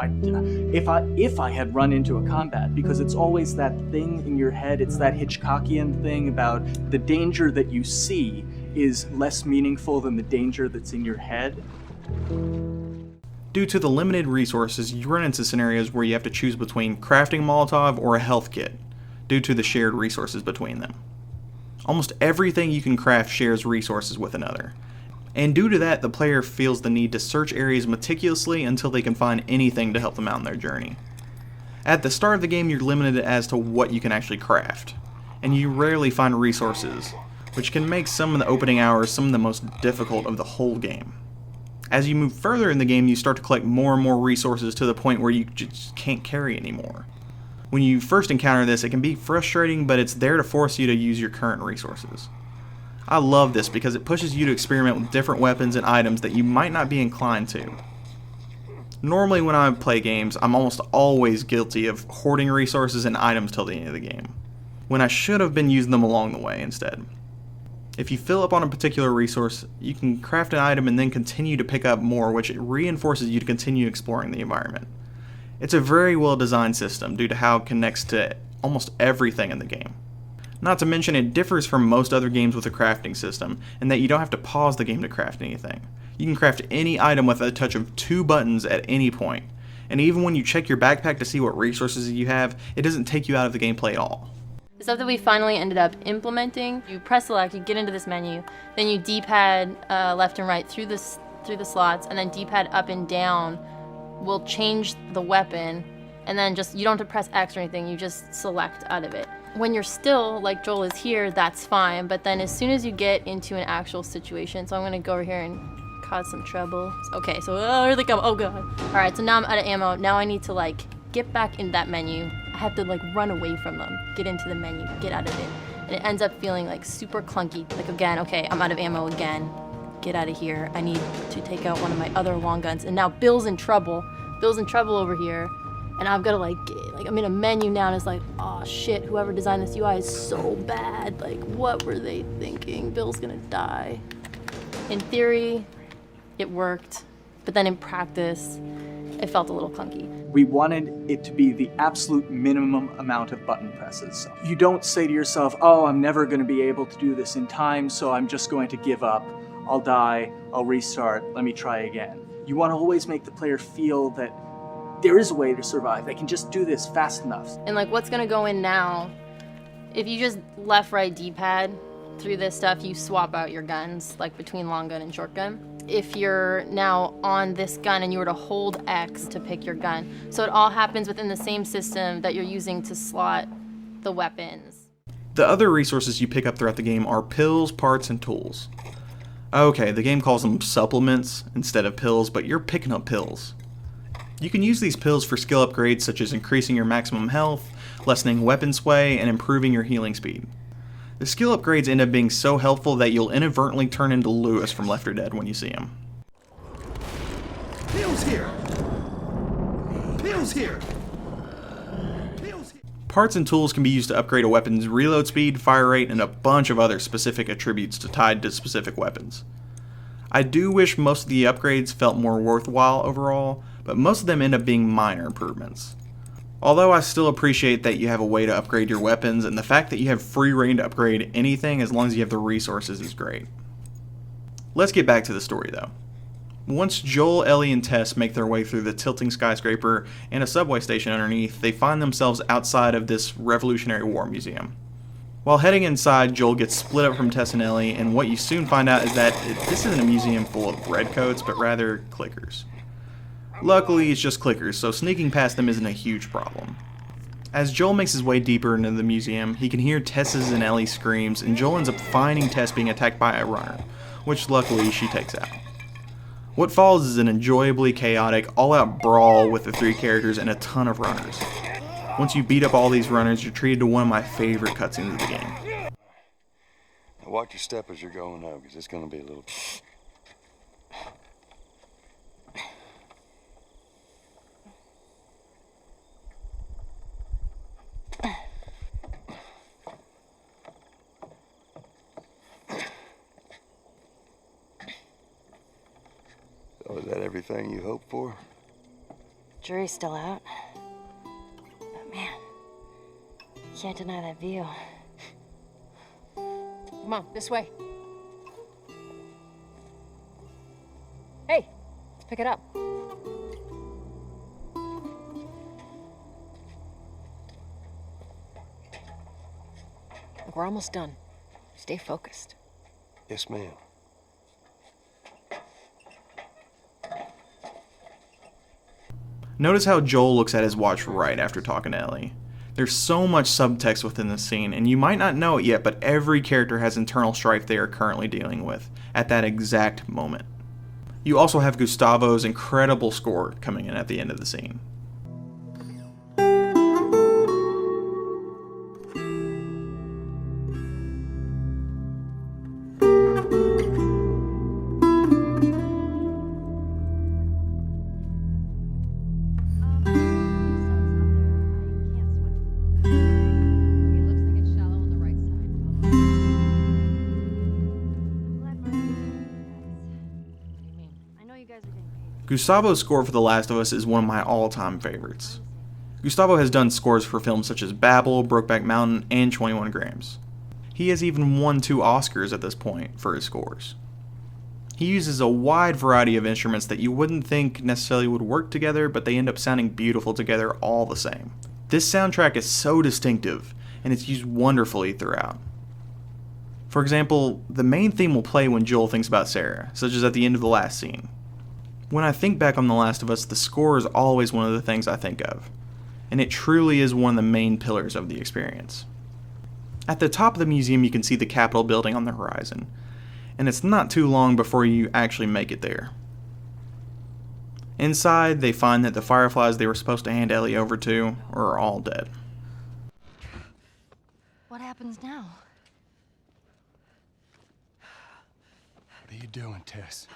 Speaker 14: If I had run into a combat, because it's always that thing in your head, it's that Hitchcockian thing about the danger that you see is less meaningful than the danger that's in your head.
Speaker 1: Due to the limited resources, you run into scenarios where you have to choose between crafting a Molotov or a health kit, due to the shared resources between them. Almost everything you can craft shares resources with another, and due to that, the player feels the need to search areas meticulously until they can find anything to help them out in their journey. At the start of the game, you're limited as to what you can actually craft, and you rarely find resources, which can make some of the opening hours some of the most difficult of the whole game. As you move further in the game, you start to collect more and more resources to the point where you just can't carry anymore. When you first encounter this, it can be frustrating, but it's there to force you to use your current resources. I love this because it pushes you to experiment with different weapons and items that you might not be inclined to. Normally when I play games, I'm almost always guilty of hoarding resources and items till the end of the game, when I should have been using them along the way instead. If you fill up on a particular resource, you can craft an item and then continue to pick up more, which reinforces you to continue exploring the environment. It's a very well designed system due to how it connects to almost everything in the game. Not to mention it differs from most other games with a crafting system in that you don't have to pause the game to craft anything. You can craft any item with a touch of 2 buttons at any point, and even when you check your backpack to see what resources you have, it doesn't take you out of the gameplay at all.
Speaker 16: The stuff that we finally ended up implementing, you press select, you get into this menu, then you D-pad left and right through the slots, and then D-pad up and down will change the weapon, and and then just, you don't have to press X or anything, you just select out of it. When you're still, like Joel is here, that's fine, but then as soon as you get into an actual situation, so I'm gonna go over here and cause some trouble. Okay, so here they come, oh god. All right, so now I'm out of ammo. Now I need to like get back in that menu. I have to like run away from them, get into the menu, get out of it. And it ends up feeling like super clunky. Like again, okay, I'm out of ammo again. Get out of here. I need to take out one of my other long guns. And now Bill's in trouble. Bill's in trouble over here. And I've got to like I'm in a menu now and it's like, oh shit, whoever designed this UI is so bad. Like, what were they thinking? Bill's gonna die. In theory, it worked, but then in practice, it felt a little clunky.
Speaker 14: We wanted it to be the absolute minimum amount of button presses. You don't say to yourself, oh, I'm never going to be able to do this in time, so I'm just going to give up. I'll die, I'll restart, let me try again. You want to always make the player feel that there is a way to survive. They can just do this fast enough.
Speaker 16: And like what's gonna go in now, if you just left, right D-pad through this stuff, you swap out your guns, like between long gun and short gun. If you're now on this gun and you were to hold X to pick your gun. So it all happens within the same system that you're using to slot the weapons.
Speaker 1: The other resources you pick up throughout the game are pills, parts, and tools. Okay, the game calls them supplements instead of pills, but you're picking up pills. You can use these pills for skill upgrades such as increasing your maximum health, lessening weapon sway, and improving your healing speed. The skill upgrades end up being so helpful that you'll inadvertently turn into Lewis from Left 4 Dead when you see him.
Speaker 7: Pills here! Pills here!
Speaker 1: Parts and tools can be used to upgrade a weapon's reload speed, fire rate, and a bunch of other specific attributes tied to specific weapons. I do wish most of the upgrades felt more worthwhile overall, but most of them end up being minor improvements. Although I still appreciate that you have a way to upgrade your weapons, and the fact that you have free reign to upgrade anything as long as you have the resources is great. Let's get back to the story though. Once Joel, Ellie, and Tess make their way through the tilting skyscraper and a subway station underneath, they find themselves outside of this Revolutionary War museum. While heading inside, Joel gets split up from Tess and Ellie, and what you soon find out is that this isn't a museum full of redcoats, but rather clickers. Luckily, it's just clickers, so sneaking past them isn't a huge problem. As Joel makes his way deeper into the museum, he can hear Tess's and Ellie's screams, and Joel ends up finding Tess being attacked by a runner, which luckily she takes out. What follows is an enjoyably chaotic, all-out brawl with the three characters and a ton of runners. Once you beat up all these runners, you're treated to one of my favorite cutscenes of the game.
Speaker 4: Now watch your step as you're going up, because it's going to be a little... So is that everything you hoped for?
Speaker 12: Jury's still out. But man, can't deny that view. Come on, this way. Hey, let's pick it up. Look, we're almost done. Stay focused.
Speaker 4: Yes, ma'am.
Speaker 1: Notice how Joel looks at his watch right after talking to Ellie. There's so much subtext within this scene, and you might not know it yet, but every character has internal strife they are currently dealing with at that exact moment. You also have Gustavo's incredible score coming in at the end of the scene. Gustavo's score for The Last of Us is one of my all-time favorites. Gustavo has done scores for films such as Babel, Brokeback Mountain, and 21 Grams. He has even won 2 Oscars at this point for his scores. He uses a wide variety of instruments that you wouldn't think necessarily would work together, but they end up sounding beautiful together all the same. This soundtrack is so distinctive, and it's used wonderfully throughout. For example, the main theme will play when Joel thinks about Sarah, such as at the end of the last scene. When I think back on The Last of Us, the score is always one of the things I think of. and it truly is one of the main pillars of the experience. At the top of the museum, you can see the Capitol building on the horizon, and it's not too long before you actually make it there. Inside, they find that the Fireflies they were supposed to hand Ellie over to are all dead.
Speaker 17: What happens now?
Speaker 7: What are you doing, Tess?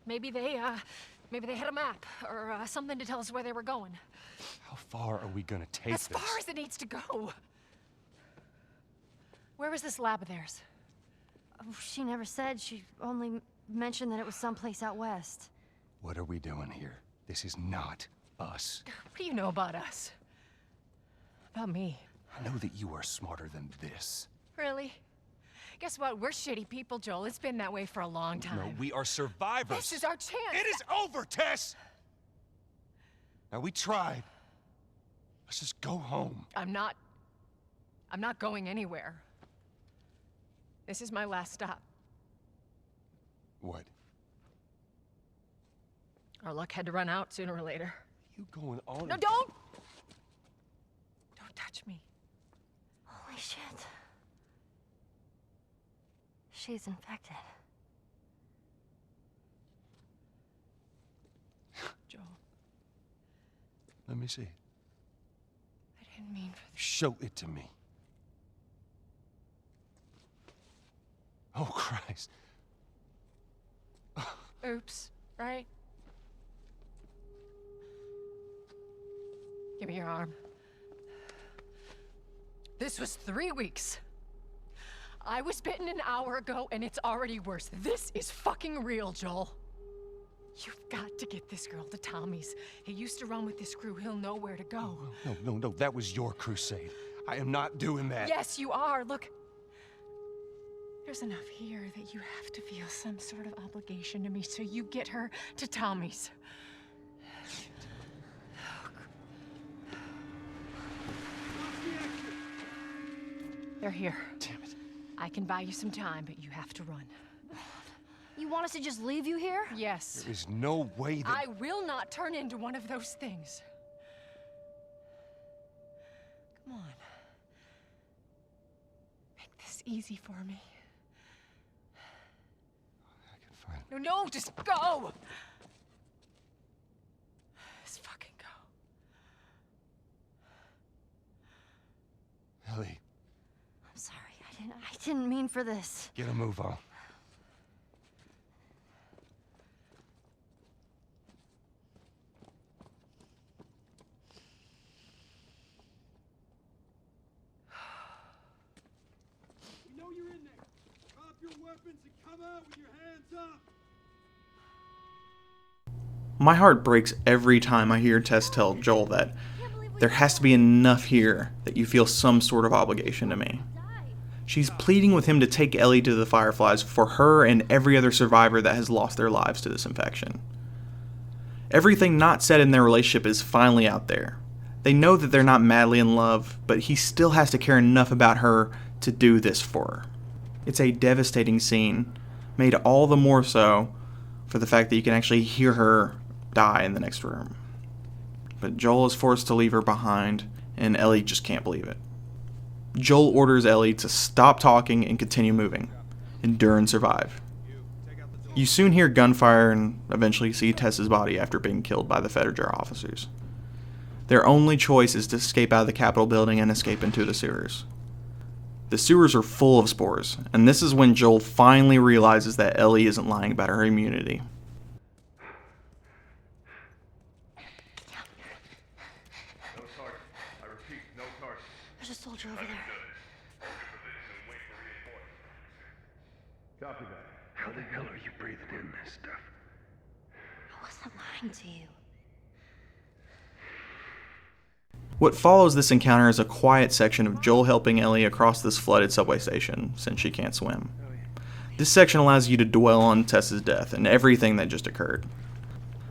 Speaker 17: Maybe they had a map or something to tell us where they were going.
Speaker 7: How far are we gonna take
Speaker 17: As
Speaker 7: this?
Speaker 17: far as it needs to go. Where was this lab of theirs?
Speaker 18: Oh, she never said. She only mentioned that it was someplace out west.
Speaker 7: What are we doing here? This is not us.
Speaker 17: What do you know about us? About me?
Speaker 7: I know that you are smarter than this.
Speaker 17: Really? Guess what? We're shitty people, Joel. It's been that way for a long time.
Speaker 7: No, we are survivors.
Speaker 17: This is our chance.
Speaker 7: It is over, Tess! Now, we tried. Let's just go home.
Speaker 17: I'm not going anywhere. This is my last stop.
Speaker 7: What?
Speaker 17: Our luck had to run out sooner or later.
Speaker 7: You going on?
Speaker 17: No, don't! Don't touch me.
Speaker 18: Holy shit. She's infected.
Speaker 17: Joel.
Speaker 7: Let me see.
Speaker 17: I didn't mean for this.
Speaker 7: Show it to me. Oh, Christ.
Speaker 17: Oops, right? Give me your arm. This was 3 weeks. I was bitten an hour ago, and it's already worse. This is fucking real, Joel. You've got to get this girl to Tommy's. He used to run with this crew. He'll know where to go.
Speaker 7: No. That was your crusade. I am not doing that.
Speaker 17: Yes, you are. Look. There's enough here that you have to feel some sort of obligation to me, so you get her to Tommy's. They're here.
Speaker 7: Damn it.
Speaker 17: I can buy you some time, but you have to run.
Speaker 18: You want us to just leave you here?
Speaker 17: Yes.
Speaker 7: There is no way that...
Speaker 17: I will not turn into one of those things. Come on. Make this easy for me.
Speaker 7: I can find...
Speaker 17: No, just go! Just fucking go.
Speaker 7: Ellie,
Speaker 18: I'm sorry. I didn't mean for this.
Speaker 7: get a move on.
Speaker 19: We know you're in there. Drop your weapons and come out with your hands up.
Speaker 1: My heart breaks every time I hear Tess tell Joel that there has to be enough here that you feel some sort of obligation to me. She's pleading with him to take Ellie to the Fireflies for her and every other survivor that has lost their lives to this infection. Everything not said in their relationship is finally out there. They know that they're not madly in love, but he still has to care enough about her to do this for her. It's a devastating scene, made all the more so for the fact that you can actually hear her die in the next room. But Joel is forced to leave her behind, and Ellie just can't believe it. Joel orders Ellie to stop talking and continue moving. Endure and survive. You soon hear gunfire and eventually see Tess's body after being killed by the Federer officers. Their only choice is to escape out of the Capitol building and escape into the sewers. The sewers are full of spores, and this is when Joel finally realizes that Ellie isn't lying about her immunity.
Speaker 18: There's a soldier over there.
Speaker 19: Copy that. How the hell are you breathing in this stuff?
Speaker 18: I wasn't lying to you.
Speaker 1: What follows this encounter is a quiet section of Joel helping Ellie across this flooded subway station, since she can't swim. This section allows you to dwell on Tess's death and everything that just occurred.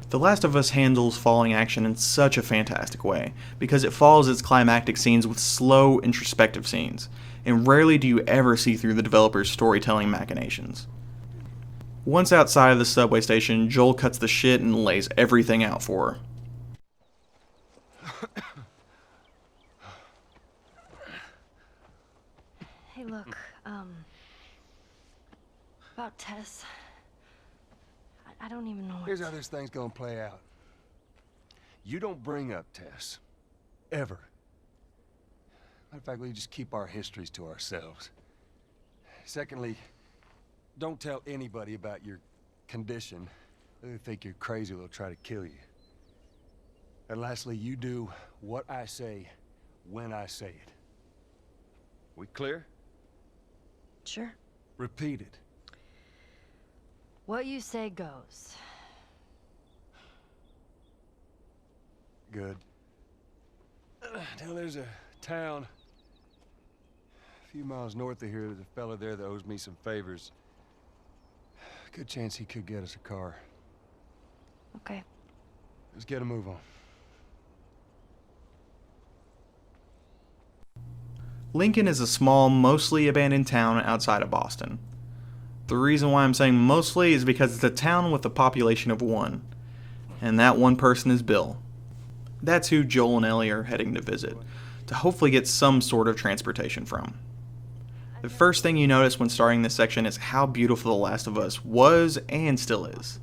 Speaker 1: The Last of Us handles falling action in such a fantastic way, because it follows its climactic scenes with slow, introspective scenes, and rarely do you ever see through the developer's storytelling machinations. Once outside of the subway station, Joel cuts the shit and lays everything out for her.
Speaker 18: Hey, look, about Tess. I don't even know what
Speaker 7: Here's how this thing's gonna play out. You don't bring up Tess. Ever. Matter of fact, we just keep our histories to ourselves. Secondly, don't tell anybody about your condition. They think you're crazy, they'll try to kill you. And lastly, you do what I say when I say it. We clear?
Speaker 18: Sure.
Speaker 7: Repeat it.
Speaker 18: What you say goes.
Speaker 7: Good. Now there's a town a few miles north of here. There's a fella there that owes me some favors. Good chance he could get us a car.
Speaker 18: Okay.
Speaker 7: Let's get a move on.
Speaker 1: Lincoln is a small, mostly abandoned town outside of Boston. The reason why I'm saying mostly is because it's a town with a population of 1, and that one person is Bill. That's who Joel and Ellie are heading to visit, to hopefully get some sort of transportation from. The first thing you notice when starting this section is how beautiful The Last of Us was and still is.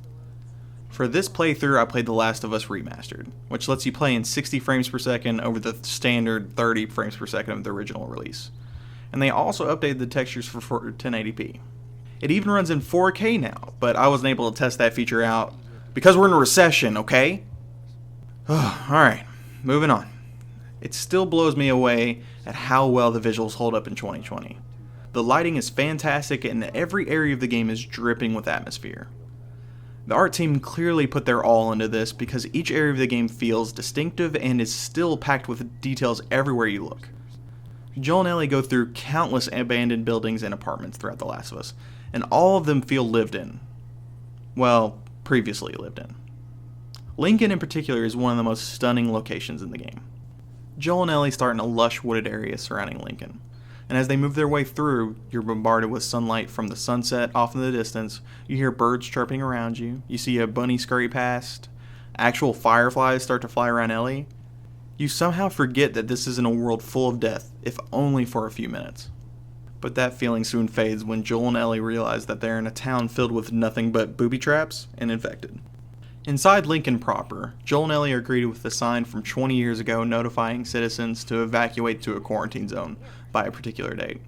Speaker 1: For this playthrough, I played The Last of Us Remastered, which lets you play in 60 frames per second over the standard 30 frames per second of the original release. And they also updated the textures for 1080p. It even runs in 4K now, but I wasn't able to test that feature out because we're in a recession, okay? Alright, moving on. It still blows me away at how well the visuals hold up in 2020. The lighting is fantastic and every area of the game is dripping with atmosphere. The art team clearly put their all into this because each area of the game feels distinctive and is still packed with details everywhere you look. Joel and Ellie go through countless abandoned buildings and apartments throughout The Last of Us, and all of them feel lived in. Well, previously lived in. Lincoln in particular is one of the most stunning locations in the game. Joel and Ellie start in a lush wooded area surrounding Lincoln, and as they move their way through, you're bombarded with sunlight from the sunset off in the distance, you hear birds chirping around you, you see a bunny scurry past, actual fireflies start to fly around Ellie. You somehow forget that this isn't a world full of death, if only for a few minutes. But that feeling soon fades when Joel and Ellie realize that they're in a town filled with nothing but booby traps and infected. Inside Lincoln proper, Joel and Ellie are greeted with a sign from 20 years ago notifying citizens to evacuate to a quarantine zone by a particular date.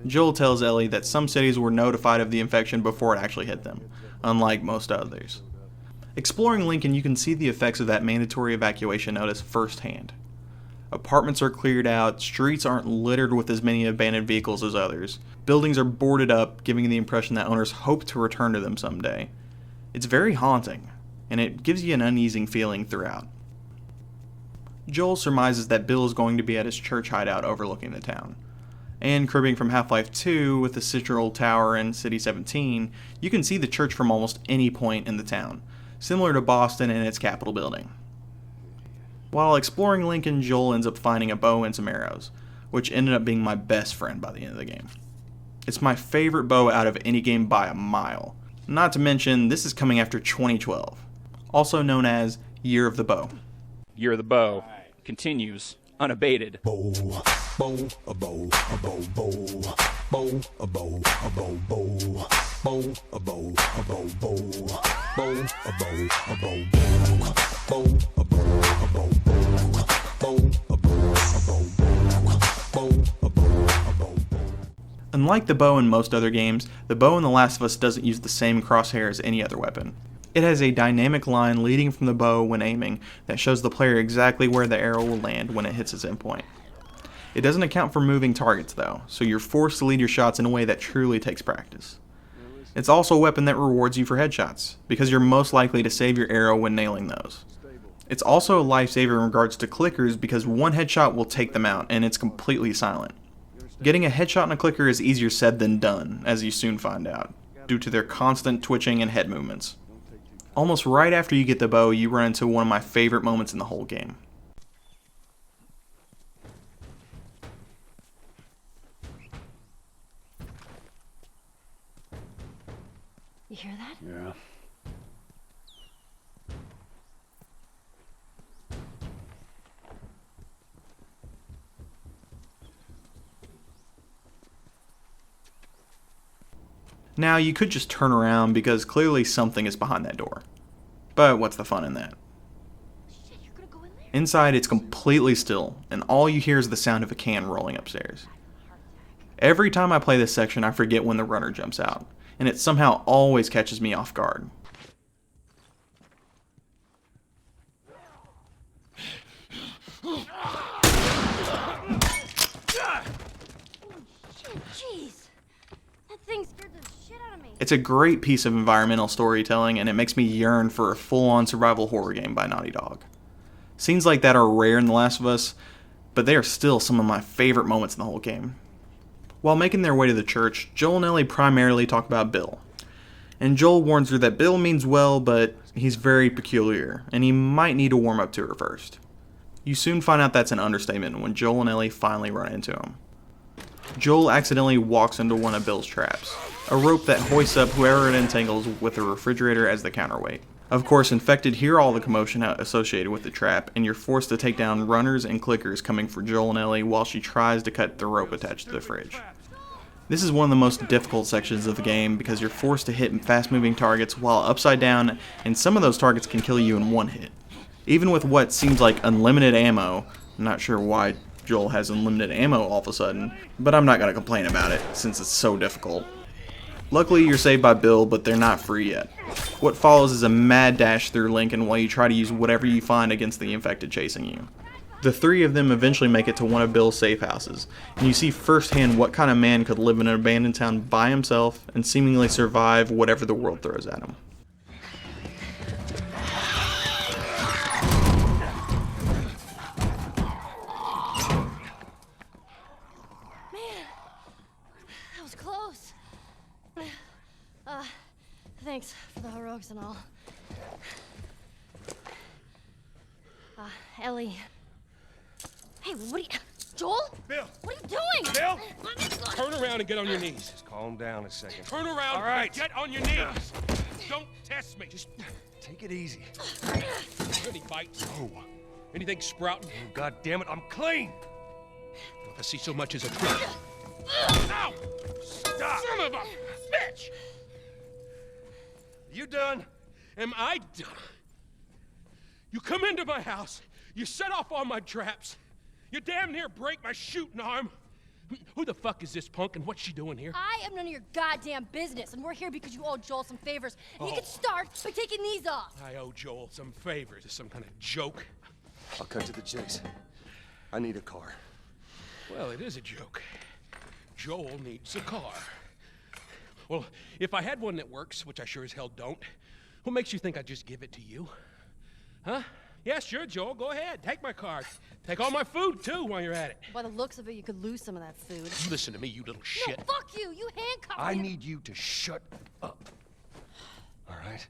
Speaker 1: Joel tells Ellie that some cities were notified of the infection before it actually hit them, unlike most others. Exploring Lincoln, you can see the effects of that mandatory evacuation notice firsthand. Apartments are cleared out, streets aren't littered with as many abandoned vehicles as others, buildings are boarded up, giving the impression that owners hope to return to them someday. It's very haunting, and it gives you an uneasy feeling throughout. Joel surmises that Bill is going to be at his church hideout overlooking the town. And cribbing from Half-Life 2 with the Central Tower in City 17, you can see the church from almost any point in the town, similar to Boston and its Capitol building. While exploring Lincoln, Joel ends up finding a bow and some arrows, which ended up being my best friend by the end of the game. It's my favorite bow out of any game by a mile. Not to mention, this is coming after 2012, also known as Year of the Bow.
Speaker 20: Year of the Bow continues unabated.
Speaker 19: Bow, bow, a bow, a bow, bow, bow, a bow, a bow, bow, bow, a bow, a bow, bow, bow, a bow, a bow, bow, bow, a bow, a bow, bow, bow, a bow, a bow, bow, a bow, a bow.
Speaker 1: Unlike the bow in most other games, the bow in The Last of Us doesn't use the same crosshair as any other weapon. It has a dynamic line leading from the bow when aiming that shows the player exactly where the arrow will land when it hits its endpoint. It doesn't account for moving targets though, so you're forced to lead your shots in a way that truly takes practice. It's also a weapon that rewards you for headshots, because you're most likely to save your arrow when nailing those. It's also a lifesaver in regards to clickers because one headshot will take them out and it's completely silent. Getting a headshot on a clicker is easier said than done, as you soon find out, due to their constant twitching and head movements. Almost right after you get the bow, you run into one of my favorite moments in the whole game.
Speaker 18: You hear that?
Speaker 10: Yeah.
Speaker 1: Now, you could just turn around because clearly something is behind that door. But what's the fun in that? Inside, it's completely still, and all you hear is the sound of a can rolling upstairs. Every time I play this section, I forget when the runner jumps out, and it somehow always catches me off guard.
Speaker 18: Jeez, that thing scared the shit out of me.
Speaker 1: It's a great piece of environmental storytelling, and it makes me yearn for a full-on survival horror game by Naughty Dog. Scenes like that are rare in The Last of Us, but they are still some of my favorite moments in the whole game. While making their way to the church, Joel and Ellie primarily talk about Bill. And Joel warns her that Bill means well, but he's very peculiar, and he might need to warm up to her first. You soon find out that's an understatement when Joel and Ellie finally run into him. Joel accidentally walks into one of Bill's traps, a rope that hoists up whoever it entangles with a refrigerator as the counterweight. Of course, infected hear all the commotion associated with the trap, and you're forced to take down runners and clickers coming for Joel and Ellie while she tries to cut the rope attached to the fridge. This is one of the most difficult sections of the game because you're forced to hit fast-moving targets while upside down, and some of those targets can kill you in one hit. Even with what seems like unlimited ammo, I'm not sure why Joel has unlimited ammo all of a sudden, but I'm not going to complain about it since it's so difficult. Luckily, you're saved by Bill, but they're not free yet. What follows is a mad dash through Lincoln while you try to use whatever you find against the infected chasing you. The three of them eventually make it to one of Bill's safe houses, and you see firsthand what kind of man could live in an abandoned town by himself and seemingly survive whatever the world throws at him.
Speaker 18: That was close. Thanks for the heroics and all. Ellie. Hey, what are you... Joel?
Speaker 7: Bill!
Speaker 18: What are you doing?
Speaker 7: Bill!
Speaker 18: Let me go.
Speaker 7: Turn around and get on your knees. Just calm down a second. Turn around
Speaker 4: All right.
Speaker 7: and get on your knees. Don't test me. Just
Speaker 4: Take it easy.
Speaker 7: any bites? No. Anything sprouting?
Speaker 4: Oh, God damn it, I'm clean!
Speaker 7: If I see so much as a twig. Ow! Stop! Son of a bitch!
Speaker 4: You done?
Speaker 7: Am I done? You come into my house, you set off all my traps, you damn near break my shooting arm. Who the fuck is this punk and what's she doing here?
Speaker 18: I am none of your goddamn business, and we're here because you owe Joel some favors. And you can start by taking these off.
Speaker 7: I owe Joel some favors. Is some kind of joke?
Speaker 4: I'll cut to the chase. I need a car.
Speaker 7: Well, it is a joke. Joel needs a car. Well, if I had one that works, which I sure as hell don't, what makes you think I'd just give it to you? Huh? Yeah, sure, Joel, go ahead. Take my car. Take all my food, too, while you're at it.
Speaker 18: By the looks of it, you could lose some of that food.
Speaker 7: Listen to me, you little shit.
Speaker 18: No, fuck you! You handcuffed me!
Speaker 4: I need you to shut up. All right?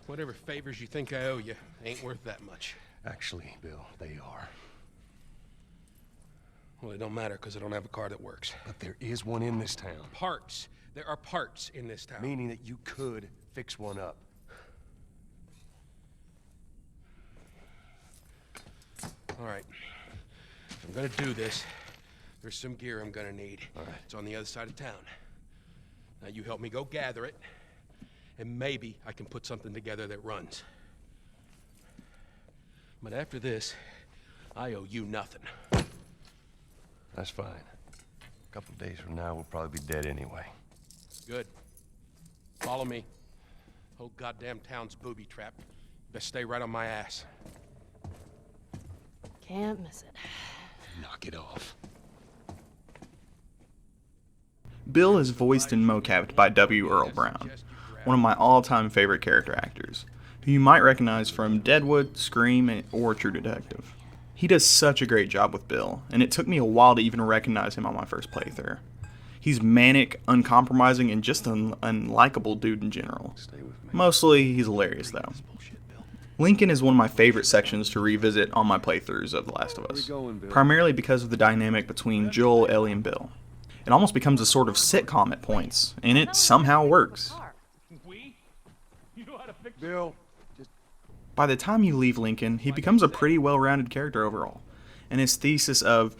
Speaker 7: Whatever favors you think I owe you ain't worth that much.
Speaker 4: Actually, Bill, they are.
Speaker 7: Well, it don't matter, because I don't have a car that works.
Speaker 4: But there is one in this town.
Speaker 7: Parts. There are parts in this town.
Speaker 4: Meaning that you could fix one up.
Speaker 7: All right. If I'm gonna do this, there's some gear I'm gonna need.
Speaker 4: All right.
Speaker 7: It's on the other side of town. Now you help me go gather it, and maybe I can put something together that runs. But after this, I owe you nothing.
Speaker 4: That's fine. A couple days from now, we'll probably be dead anyway.
Speaker 7: Good. Follow me. Whole goddamn town's booby trapped. Best stay right on my ass.
Speaker 18: Can't miss it.
Speaker 4: Knock it off.
Speaker 1: Bill is voiced and mocapped by W. Earl Brown, one of my all-time favorite character actors, who you might recognize from Deadwood, Scream, or True Detective. He does such a great job with Bill, and it took me a while to even recognize him on my first playthrough. He's manic, uncompromising, and just an unlikable dude in general. Mostly, he's hilarious though. Lincoln is one of my favorite sections to revisit on my playthroughs of The Last of Us, primarily because of the dynamic between Joel, Ellie, and Bill. It almost becomes a sort of sitcom at points, and it somehow works.
Speaker 4: Bill,
Speaker 1: By the time you leave Lincoln, he becomes a pretty well-rounded character overall, and his thesis of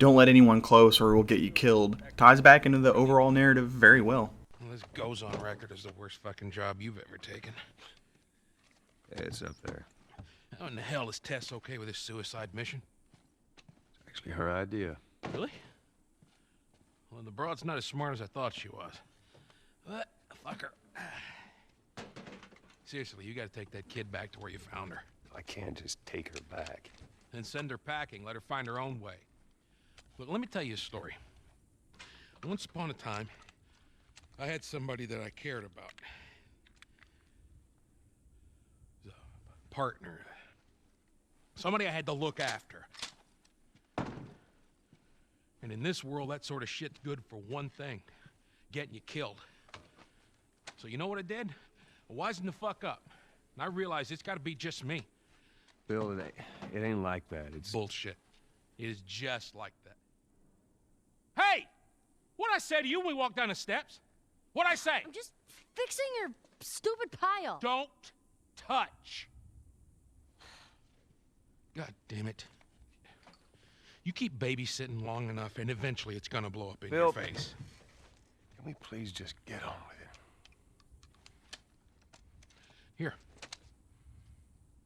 Speaker 1: "Don't let anyone close or we'll get you killed" ties back into the overall narrative very well.
Speaker 21: Well, this goes on record as the worst fucking job you've ever taken.
Speaker 7: It's up there.
Speaker 21: How in the hell is Tess okay with this suicide mission?
Speaker 7: It's actually her idea.
Speaker 21: Really? Well, the broad's not as smart as I thought she was. But, fuck her. Seriously, you gotta take that kid back to where you found her.
Speaker 7: I can't just take her back.
Speaker 21: Then send her packing, let her find her own way. Look, let me tell you a story. Once upon a time, I had somebody that I cared about. A partner. Somebody I had to look after. And in this world, that sort of shit's good for one thing. Getting you killed. So you know what I did? I wisened the fuck up. And I realized it's gotta be just me.
Speaker 7: Bill, it ain't like that. It's
Speaker 21: bullshit. It is just like that. Hey! What'd I say to you when we walked down the steps? What'd I say?
Speaker 18: I'm just fixing your stupid pile.
Speaker 21: Don't touch. God damn it. You keep babysitting long enough and eventually it's gonna blow up in your face.
Speaker 7: Can we please just get on with it?
Speaker 21: Here.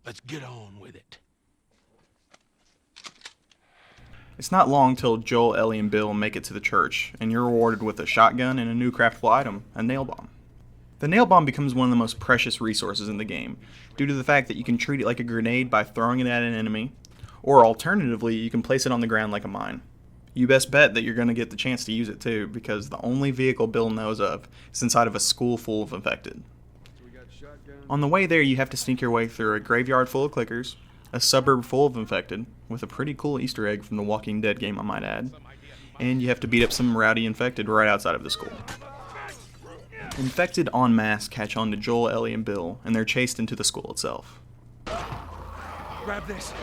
Speaker 21: Let's get on with it.
Speaker 1: It's not long till Joel, Ellie, and Bill make it to the church, and you're rewarded with a shotgun and a new craftable item, a nail bomb. The nail bomb becomes one of the most precious resources in the game, due to the fact that you can treat it like a grenade by throwing it at an enemy, or alternatively, you can place it on the ground like a mine. You best bet that you're going to get the chance to use it too, because the only vehicle Bill knows of is inside of a school full of infected. On the way there, you have to sneak your way through a graveyard full of clickers, a suburb full of infected, with a pretty cool Easter egg from the Walking Dead game I might add, and you have to beat up some rowdy infected right outside of the school. Infected en masse catch on to Joel, Ellie, and Bill, and they're chased into the school itself.
Speaker 21: Grab this.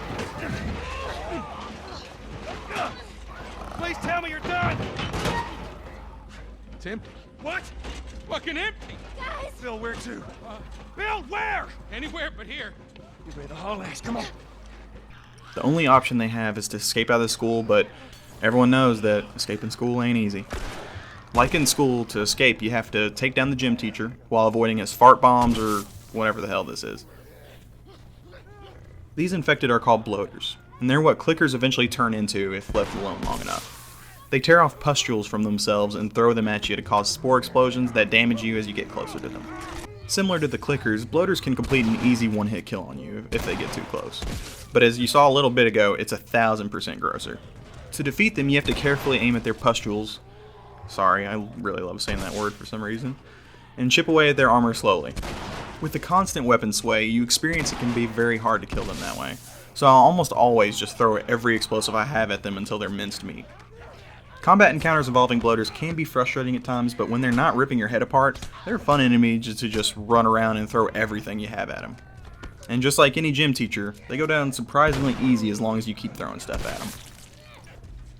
Speaker 21: Please tell me you're done. It's empty. What? Fucking empty.
Speaker 18: Guys!
Speaker 21: Bill, where to? Bill, where? Anywhere but here. You better haul ass. Come on.
Speaker 1: The only option they have is to escape out of the school, but everyone knows that escaping school ain't easy. Like in school, to escape, you have to take down the gym teacher while avoiding his fart bombs or whatever the hell this is. These infected are called bloaters, and they're what clickers eventually turn into if left alone long enough. They tear off pustules from themselves and throw them at you to cause spore explosions that damage you as you get closer to them. Similar to the clickers, bloaters can complete an easy one-hit kill on you if they get too close. But as you saw a little bit ago, it's 1,000% grosser. To defeat them, you have to carefully aim at their pustules. Sorry, I really love saying that word for some reason. And chip away at their armor slowly. With the constant weapon sway, you experience it can be very hard to kill them that way. So I'll almost always just throw every explosive I have at them until they're minced meat. Combat encounters involving bloaters can be frustrating at times, but when they're not ripping your head apart, they're a fun enemy to just run around and throw everything you have at them. And just like any gym teacher, they go down surprisingly easy as long as you keep throwing stuff at them.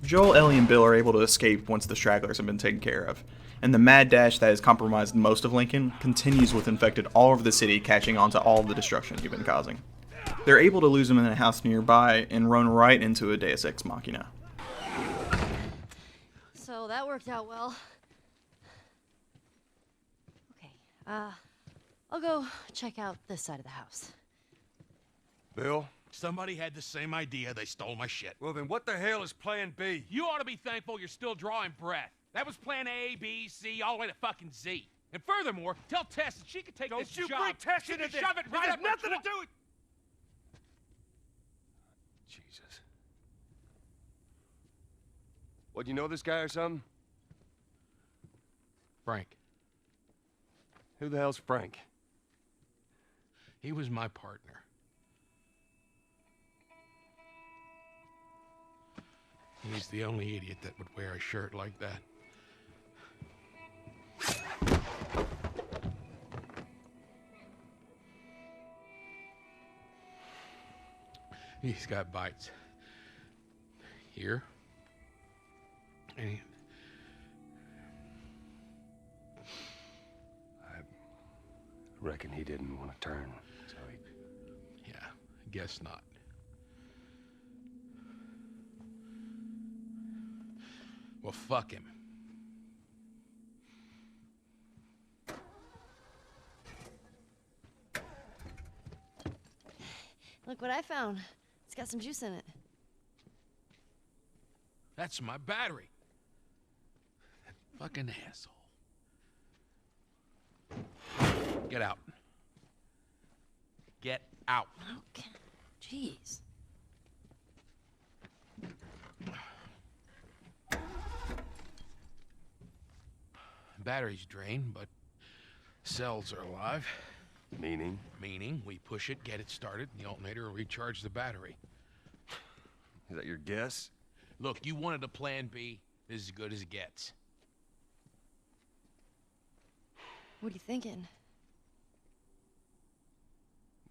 Speaker 1: Joel, Ellie, and Bill are able to escape once the stragglers have been taken care of, and the mad dash that has compromised most of Lincoln continues with infected all over the city, catching on to all of the destruction you've been causing. They're able to lose them in a house nearby and run right into a Deus Ex Machina.
Speaker 18: So that worked out well. Okay, I'll go check out this side of the house.
Speaker 21: Bill? Somebody had the same idea. They stole my shit.
Speaker 7: Well, then what the hell is plan B?
Speaker 21: You ought to be thankful you're still drawing breath. That was plan A, B, C, all the way to fucking Z. And furthermore, tell Tess that she could take this job.
Speaker 7: Don't you bring Tess
Speaker 21: She
Speaker 7: into
Speaker 21: could
Speaker 7: this.
Speaker 21: shove it right
Speaker 7: It
Speaker 21: up
Speaker 7: has
Speaker 21: her
Speaker 7: nothing to do with... Jesus. What, you know this guy or something?
Speaker 21: Frank.
Speaker 7: Who the hell's Frank?
Speaker 21: He was my partner. He's the only idiot that would wear a shirt like that. He's got bites. Here. And
Speaker 7: I reckon he didn't want to turn, so he...
Speaker 21: yeah, I guess not. Well, fuck him.
Speaker 18: Look what I found. It's got some juice in it.
Speaker 21: That's my battery. That fucking asshole. Get out. Get out.
Speaker 18: Okay. Jeez.
Speaker 21: Battery's drained, but cells are alive.
Speaker 7: Meaning?
Speaker 21: Meaning, we push it, get it started, and the alternator will recharge the battery.
Speaker 7: Is that your guess?
Speaker 21: Look, you wanted a plan B. This is as good as it gets.
Speaker 18: What are you thinking?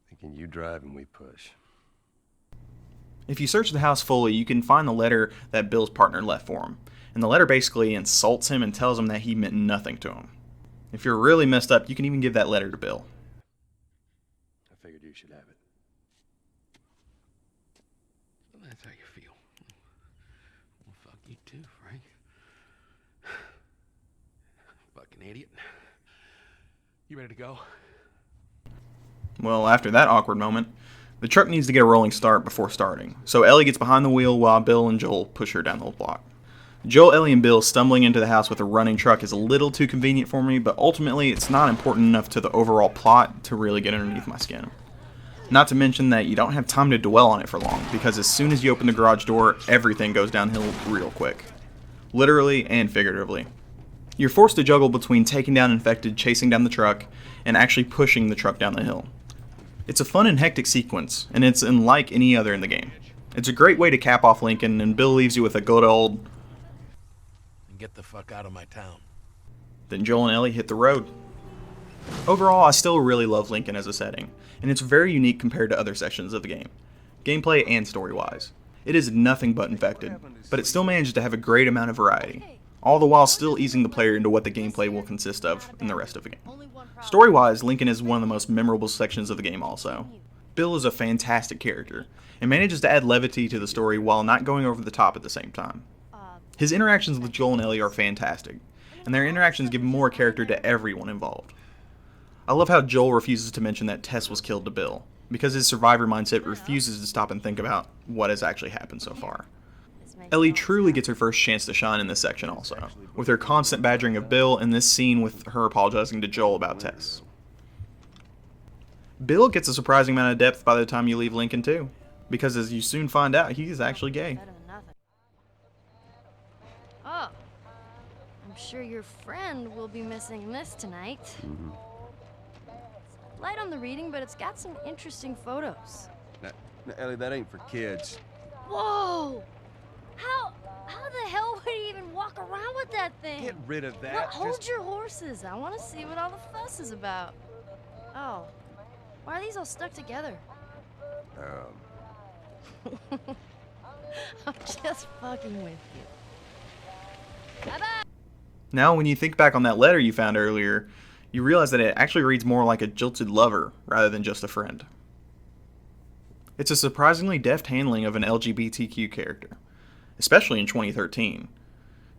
Speaker 7: Thinking you drive and we push.
Speaker 1: If you search the house fully, you can find the letter that Bill's partner left for him. And the letter basically insults him and tells him that he meant nothing to him. If you're really messed up, you can even give that letter to Bill.
Speaker 7: I figured you should have it.
Speaker 21: Well, that's how you feel. Well, fuck you too, Frank. Fucking idiot. You ready to go?
Speaker 1: Well, after that awkward moment, the truck needs to get a rolling start before starting. So Ellie gets behind the wheel while Bill and Joel push her down the block. Joel, Ellie, and Bill stumbling into the house with a running truck is a little too convenient for me, but ultimately it's not important enough to the overall plot to really get underneath my skin. Not to mention that you don't have time to dwell on it for long, because as soon as you open the garage door, everything goes downhill real quick. Literally and figuratively. You're forced to juggle between taking down infected, chasing down the truck, and actually pushing the truck down the hill. It's a fun and hectic sequence, and it's unlike any other in the game. It's a great way to cap off Lincoln, and Bill leaves you with a good old...
Speaker 21: Get the fuck out of my town.
Speaker 1: Then Joel and Ellie hit the road. Overall, I still really love Lincoln as a setting, and it's very unique compared to other sections of the game, gameplay and story-wise. It is nothing but infected, but it still manages to have a great amount of variety, all the while still easing the player into what the gameplay will consist of in the rest of the game. Story-wise, Lincoln is one of the most memorable sections of the game also. Bill is a fantastic character, and manages to add levity to the story while not going over the top at the same time. His interactions with Joel and Ellie are fantastic, and their interactions give more character to everyone involved. I love how Joel refuses to mention that Tess was killed to Bill, because his survivor mindset refuses to stop and think about what has actually happened so far. Ellie truly gets her first chance to shine in this section also, with her constant badgering of Bill and this scene with her apologizing to Joel about Tess. Bill gets a surprising amount of depth by the time you leave Lincoln too, because as you soon find out, he is actually gay.
Speaker 18: Oh, I'm sure your friend will be missing this tonight.
Speaker 7: Mm-hmm.
Speaker 18: It's light on the reading, but it's got some interesting photos.
Speaker 7: Now, Ellie, that ain't for kids.
Speaker 18: Whoa! How the hell would he even walk around with that thing?
Speaker 7: Get rid of that.
Speaker 18: Look, hold your horses. I want to see what all the fuss is about. Oh, why are these all stuck together? I'm just fucking with you. Bye-bye.
Speaker 1: Now, when you think back on that letter you found earlier, you realize that it actually reads more like a jilted lover rather than just a friend. It's a surprisingly deft handling of an LGBTQ character, especially in 2013.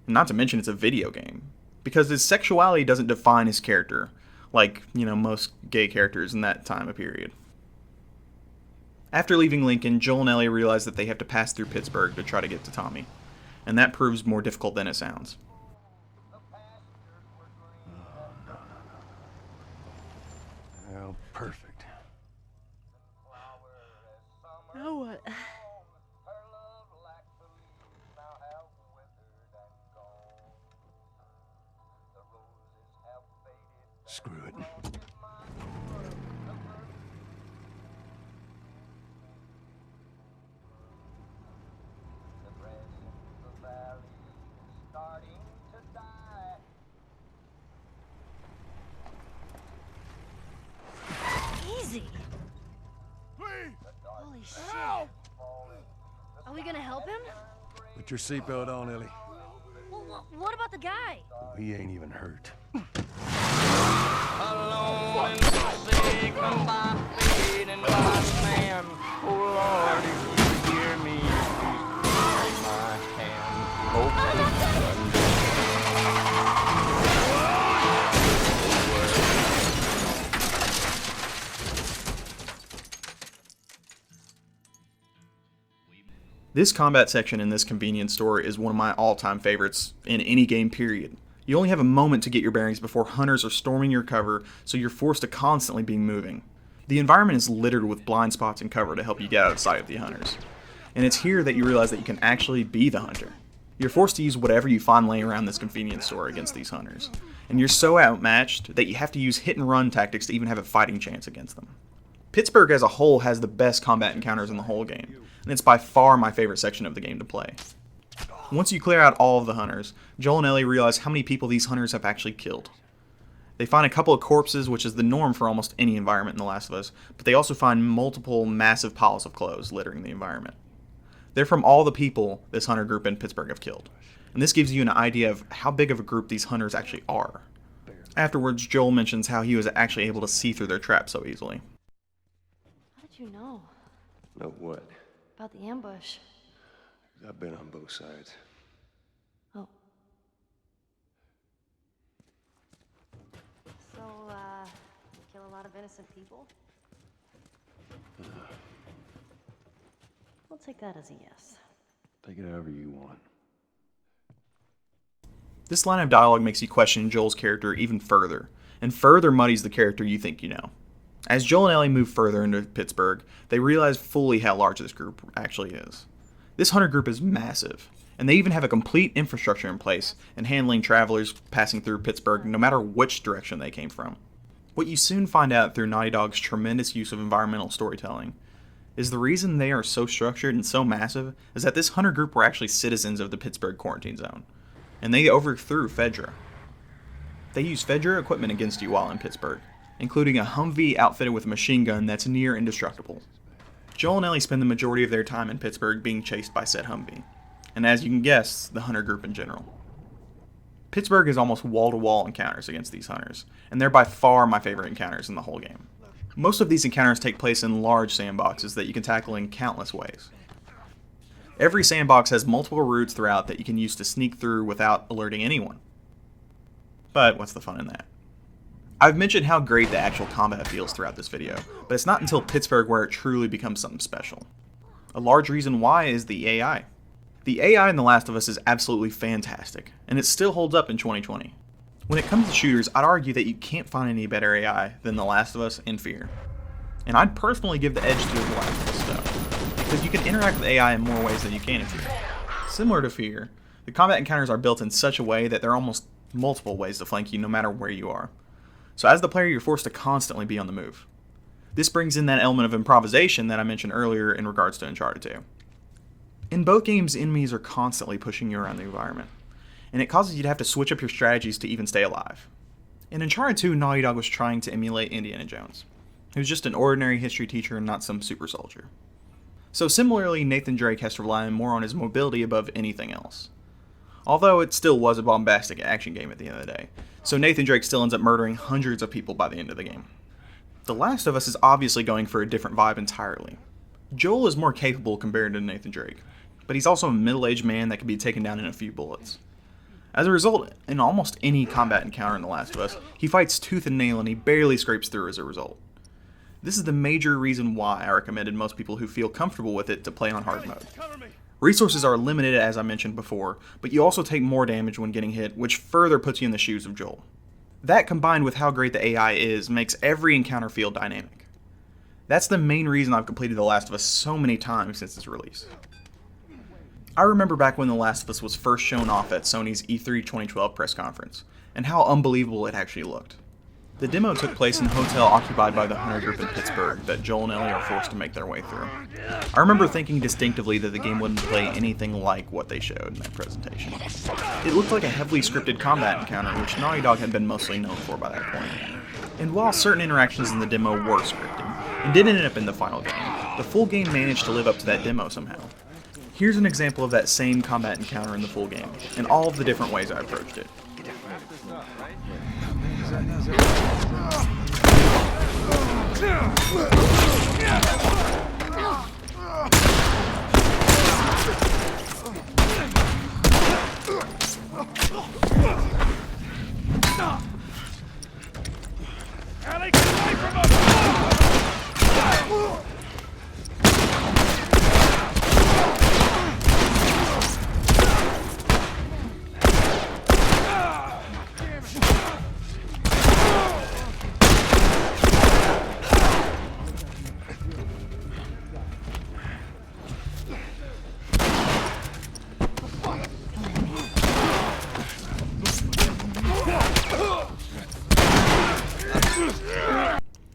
Speaker 1: And not to mention it's a video game, because his sexuality doesn't define his character, like, most gay characters in that time of period. After leaving Lincoln, Joel and Ellie realize that they have to pass through Pittsburgh to try to get to Tommy, and that proves more difficult than it sounds.
Speaker 7: Oh, perfect.
Speaker 18: Now what?
Speaker 7: Screw it.
Speaker 18: Easy. Holy shit. Are we gonna help him?
Speaker 7: Put your seatbelt on, Ellie.
Speaker 18: Well, what about the guy?
Speaker 7: He ain't even hurt.
Speaker 4: Alone and forsaken by fate and by man. Oh Lord, if you hear me, please take my hand. Hope
Speaker 1: This combat section in this convenience store is one of my all-time favorites in any game period. You only have a moment to get your bearings before hunters are storming your cover, so you're forced to constantly be moving. The environment is littered with blind spots and cover to help you get out of sight of the hunters. And it's here that you realize that you can actually be the hunter. You're forced to use whatever you find laying around this convenience store against these hunters. And you're so outmatched that you have to use hit and run tactics to even have a fighting chance against them. Pittsburgh as a whole has the best combat encounters in the whole game, and it's by far my favorite section of the game to play. Once you clear out all of the hunters, Joel and Ellie realize how many people these hunters have actually killed. They find a couple of corpses, which is the norm for almost any environment in The Last of Us, but they also find multiple massive piles of clothes littering the environment. They're from all the people this hunter group in Pittsburgh have killed, and this gives you an idea of how big of a group these hunters actually are. Afterwards, Joel mentions how he was actually able to see through their traps so easily.
Speaker 18: How did you know?
Speaker 7: Know what?
Speaker 18: About the ambush.
Speaker 7: I've been on both sides.
Speaker 18: Oh. So, you kill a lot of innocent people? We'll take that as a yes.
Speaker 7: Take it however you want.
Speaker 1: This line of dialogue makes you question Joel's character even further, and further muddies the character you think you know. As Joel and Ellie move further into Pittsburgh, they realize fully how large this group actually is. This hunter group is massive, and they even have a complete infrastructure in place in handling travelers passing through Pittsburgh no matter which direction they came from. What you soon find out through Naughty Dog's tremendous use of environmental storytelling is the reason they are so structured and so massive is that this hunter group were actually citizens of the Pittsburgh quarantine zone, and they overthrew Fedra. They used Fedra equipment against you while in Pittsburgh, including a Humvee outfitted with a machine gun that's near indestructible. Joel and Ellie spend the majority of their time in Pittsburgh being chased by said Humvee, and as you can guess, the hunter group in general. Pittsburgh is almost wall-to-wall encounters against these hunters, and they're by far my favorite encounters in the whole game. Most of these encounters take place in large sandboxes that you can tackle in countless ways. Every sandbox has multiple routes throughout that you can use to sneak through without alerting anyone. But what's the fun in that? I've mentioned how great the actual combat feels throughout this video, but it's not until Pittsburgh where it truly becomes something special. A large reason why is the AI. The AI in The Last of Us is absolutely fantastic, and it still holds up in 2020. When it comes to shooters, I'd argue that you can't find any better AI than The Last of Us and Fear. And I'd personally give the edge to The Last of Us though, because you can interact with AI in more ways than you can in Fear. Similar to Fear, the combat encounters are built in such a way that there are almost multiple ways to flank you no matter where you are. So as the player, you're forced to constantly be on the move. This brings in that element of improvisation that I mentioned earlier in regards to Uncharted 2. In both games, enemies are constantly pushing you around the environment, and it causes you to have to switch up your strategies to even stay alive. In Uncharted 2, Naughty Dog was trying to emulate Indiana Jones, who's just an ordinary history teacher and not some super soldier. So similarly, Nathan Drake has to rely more on his mobility above anything else. Although it still was a bombastic action game at the end of the day, so Nathan Drake still ends up murdering hundreds of people by the end of the game. The Last of Us is obviously going for a different vibe entirely. Joel is more capable compared to Nathan Drake, but he's also a middle-aged man that can be taken down in a few bullets. As a result, in almost any combat encounter in The Last of Us, he fights tooth and nail and he barely scrapes through as a result. This is the major reason why I recommended most people who feel comfortable with it to play on hard mode. Resources are limited as I mentioned before, but you also take more damage when getting hit, which further puts you in the shoes of Joel. That combined with how great the AI is makes every encounter feel dynamic. That's the main reason I've completed The Last of Us so many times since its release. I remember back when The Last of Us was first shown off at Sony's E3 2012 press conference, and how unbelievable it actually looked. The demo took place in a hotel occupied by the hunter group in Pittsburgh that Joel and Ellie are forced to make their way through. I remember thinking distinctively that the game wouldn't play anything like what they showed in that presentation. It looked like a heavily scripted combat encounter, which Naughty Dog had been mostly known for by that point. And while certain interactions in the demo were scripted, and didn't end up in the final game, the full game managed to live up to that demo somehow. Here's an example of that same combat encounter in the full game, and all of the different ways I approached it.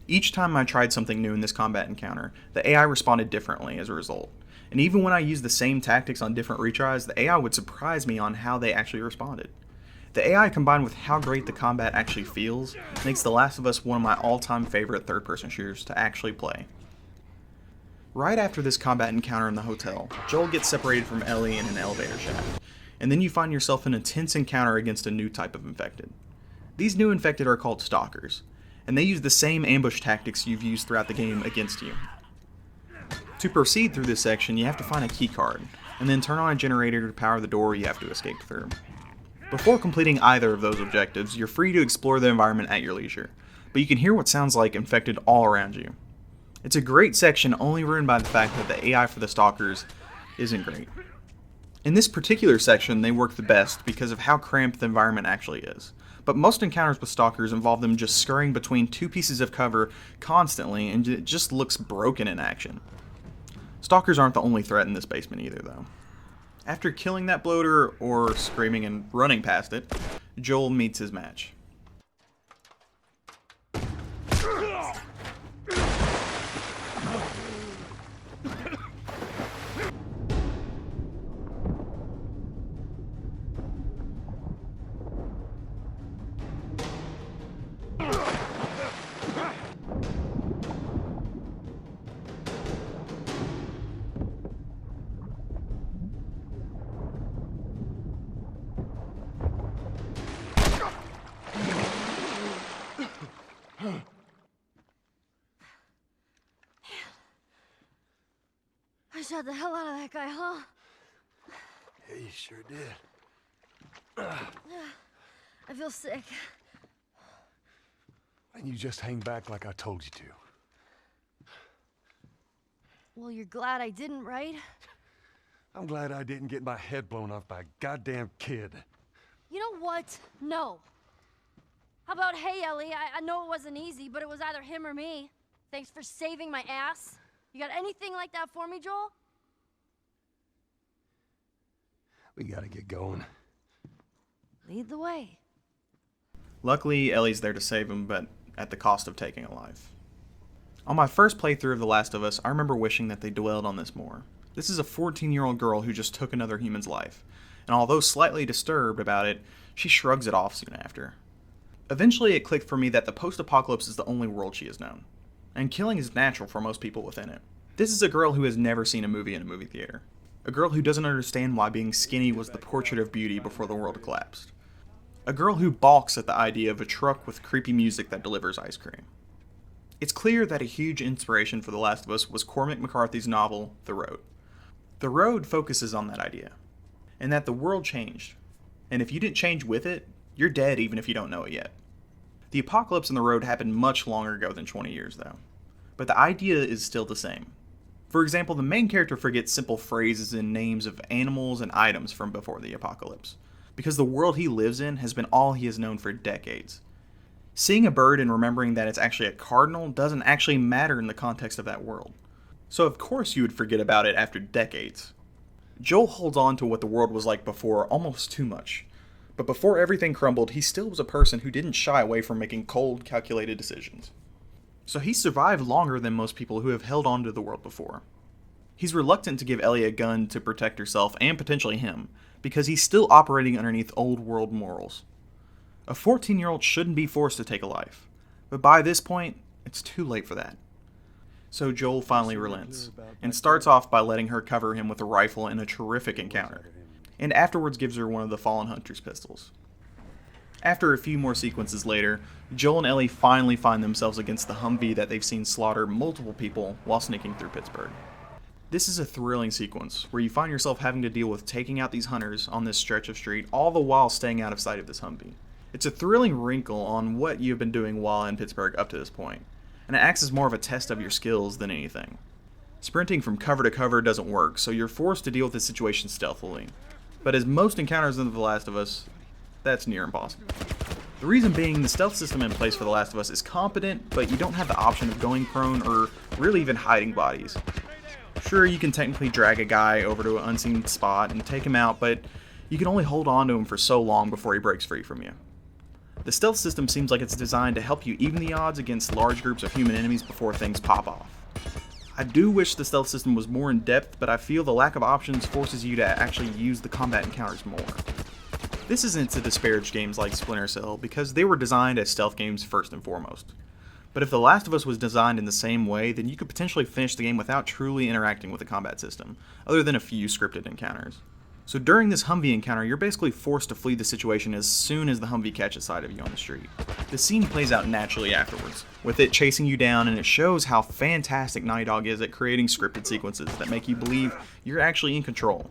Speaker 1: Each time I tried something new in this combat encounter, the AI responded differently as a result. And even when I used the same tactics on different retries, the AI would surprise me on how they actually responded. The AI combined with how great the combat actually feels makes The Last of Us one of my all-time favorite third-person shooters to actually play. Right after this combat encounter in the hotel, Joel gets separated from Ellie in an elevator shaft, and then you find yourself in a tense encounter against a new type of infected. These new infected are called stalkers, and they use the same ambush tactics you've used throughout the game against you. To proceed through this section, you have to find a key card, and then turn on a generator to power the door you have to escape through. Before completing either of those objectives, you're free to explore the environment at your leisure, but you can hear what sounds like infected all around you. It's a great section, only ruined by the fact that the AI for the stalkers isn't great. In this particular section, they work the best because of how cramped the environment actually is, but most encounters with stalkers involve them just scurrying between two pieces of cover constantly, and it just looks broken in action. Stalkers aren't the only threat in this basement either, though. After killing that bloater, or screaming and running past it, Joel meets his match.
Speaker 18: I shot the hell out of that guy, huh?
Speaker 7: Yeah, you sure did.
Speaker 18: I feel sick.
Speaker 7: And you just hang back like I told you to.
Speaker 18: Well, you're glad I didn't, right?
Speaker 7: I'm glad I didn't get my head blown off by a goddamn kid.
Speaker 18: You know what? No. How about, hey, Ellie, I know it wasn't easy, but it was either him or me. Thanks for saving my ass. You got anything like that for me, Joel?
Speaker 7: We gotta get going.
Speaker 18: Lead the way.
Speaker 1: Luckily, Ellie's there to save him, but at the cost of taking a life. On my first playthrough of The Last of Us, I remember wishing that they dwelled on this more. This is a 14-year-old girl who just took another human's life, and although slightly disturbed about it, she shrugs it off soon after. Eventually, it clicked for me that the post-apocalypse is the only world she has known, and killing is natural for most people within it. This is a girl who has never seen a movie in a movie theater. A girl who doesn't understand why being skinny was the portrait of beauty before the world collapsed. A girl who balks at the idea of a truck with creepy music that delivers ice cream. It's clear that a huge inspiration for The Last of Us was Cormac McCarthy's novel, The Road. The Road focuses on that idea, and that the world changed, and if you didn't change with it, you're dead even if you don't know it yet. The apocalypse in The Road happened much longer ago than 20 years though, but the idea is still the same. For example, the main character forgets simple phrases and names of animals and items from before the apocalypse, because the world he lives in has been all he has known for decades. Seeing a bird and remembering that it's actually a cardinal doesn't actually matter in the context of that world. So of course you would forget about it after decades. Joel holds on to what the world was like before almost too much, but before everything crumbled, he still was a person who didn't shy away from making cold, calculated decisions. So he survived longer than most people who have held on to the world before. He's reluctant to give Ellie a gun to protect herself and potentially him, because he's still operating underneath old world morals. A 14-year-old shouldn't be forced to take a life, but by this point, it's too late for that. So Joel finally relents, and starts off by letting her cover him with a rifle in a terrific encounter, and afterwards gives her one of the Fallen Hunter's pistols. After a few more sequences later, Joel and Ellie finally find themselves against the Humvee that they've seen slaughter multiple people while sneaking through Pittsburgh. This is a thrilling sequence, where you find yourself having to deal with taking out these hunters on this stretch of street, all the while staying out of sight of this Humvee. It's a thrilling wrinkle on what you've been doing while in Pittsburgh up to this point, and it acts as more of a test of your skills than anything. Sprinting from cover to cover doesn't work, so you're forced to deal with the situation stealthily. But as most encounters in The Last of Us, that's near impossible. The reason being, the stealth system in place for The Last of Us is competent, but you don't have the option of going prone or really even hiding bodies. Sure, you can technically drag a guy over to an unseen spot and take him out, but you can only hold on to him for so long before he breaks free from you. The stealth system seems like it's designed to help you even the odds against large groups of human enemies before things pop off. I do wish the stealth system was more in depth, but I feel the lack of options forces you to actually use the combat encounters more. This isn't to disparage games like Splinter Cell, because they were designed as stealth games first and foremost. But if The Last of Us was designed in the same way, then you could potentially finish the game without truly interacting with the combat system, other than a few scripted encounters. So during this Humvee encounter, you're basically forced to flee the situation as soon as the Humvee catches sight of you on the street. The scene plays out naturally afterwards, with it chasing you down, and it shows how fantastic Naughty Dog is at creating scripted sequences that make you believe you're actually in control.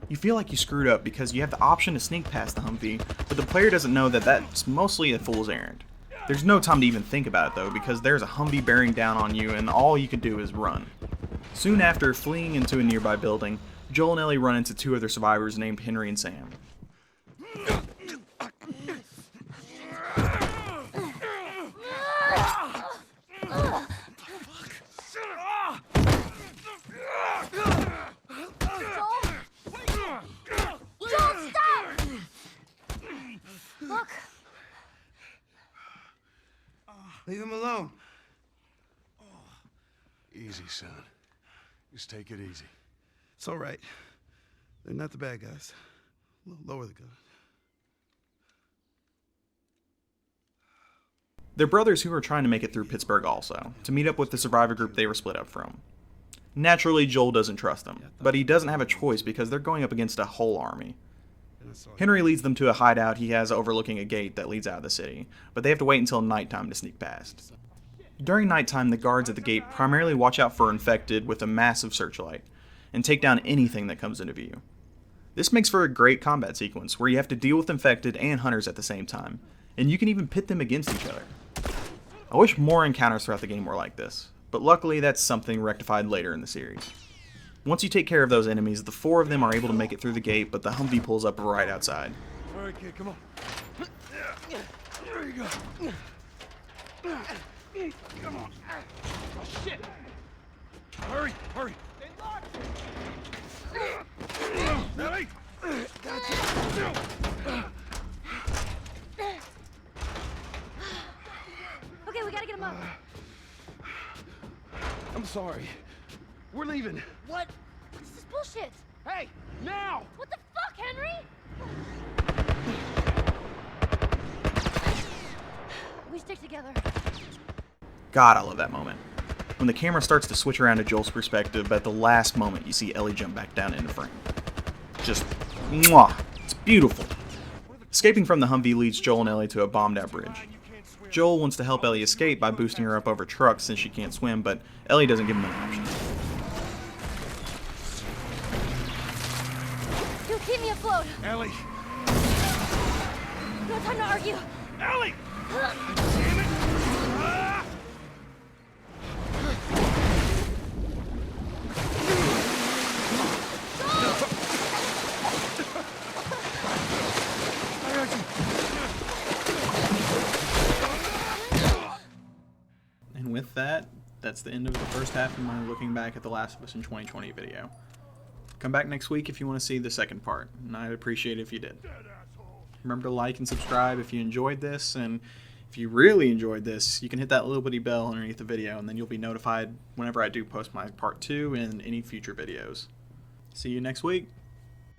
Speaker 1: You feel like you screwed up because you have the option to sneak past the Humvee, but the player doesn't know that that's mostly a fool's errand. There's no time to even think about it though, because there's a Humvee bearing down on you and all you can do is run. Soon after fleeing into a nearby building, Joel and Ellie run into two other survivors named Henry and Sam.
Speaker 18: Look!
Speaker 7: Leave him alone. Easy, son. Just take it easy. It's all right. They're not the bad guys. Lower the gun.
Speaker 1: They're brothers who are trying to make it through Pittsburgh also, to meet up with the survivor group they were split up from. Naturally, Joel doesn't trust them, but he doesn't have a choice because they're going up against a whole army. Henry leads them to a hideout he has overlooking a gate that leads out of the city, but they have to wait until nighttime to sneak past. During nighttime, the guards at the gate primarily watch out for infected with a massive searchlight, and take down anything that comes into view. This makes for a great combat sequence where you have to deal with infected and hunters at the same time, and you can even pit them against each other. I wish more encounters throughout the game were like this, but luckily that's something rectified later in the series. Once you take care of those enemies, the four of them are able to make it through the gate, but the Humvee pulls up right outside.
Speaker 7: All right, kid, come on. There you go. Come on. Oh, shit. Hurry, hurry. Ellie!
Speaker 18: Okay, we gotta get him up.
Speaker 7: I'm sorry. We're leaving.
Speaker 18: What? This is bullshit.
Speaker 7: Hey, now!
Speaker 18: What the fuck, Henry? We stick together.
Speaker 1: God, I love that moment. When the camera starts to switch around to Joel's perspective, but at the last moment you see Ellie jump back down into frame. Just, mwah! It's beautiful. Escaping from the Humvee leads Joel and Ellie to a bombed out bridge. Joel wants to help Ellie escape by boosting her up over trucks since she can't swim, but Ellie doesn't give him an option.
Speaker 18: You keep me afloat.
Speaker 7: Ellie!
Speaker 18: No time to argue.
Speaker 7: Ellie! Damn it! Ah!
Speaker 1: And with that, that's the end of the first half of my looking back at The Last of Us in 2020 video. Come back next week if you want to see the second part, and I'd appreciate it if you did. Remember to like and subscribe if you enjoyed this, and if you really enjoyed this, you can hit that little bitty bell underneath the video, and then you'll be notified whenever I do post my part 2 and any future videos. See you next week.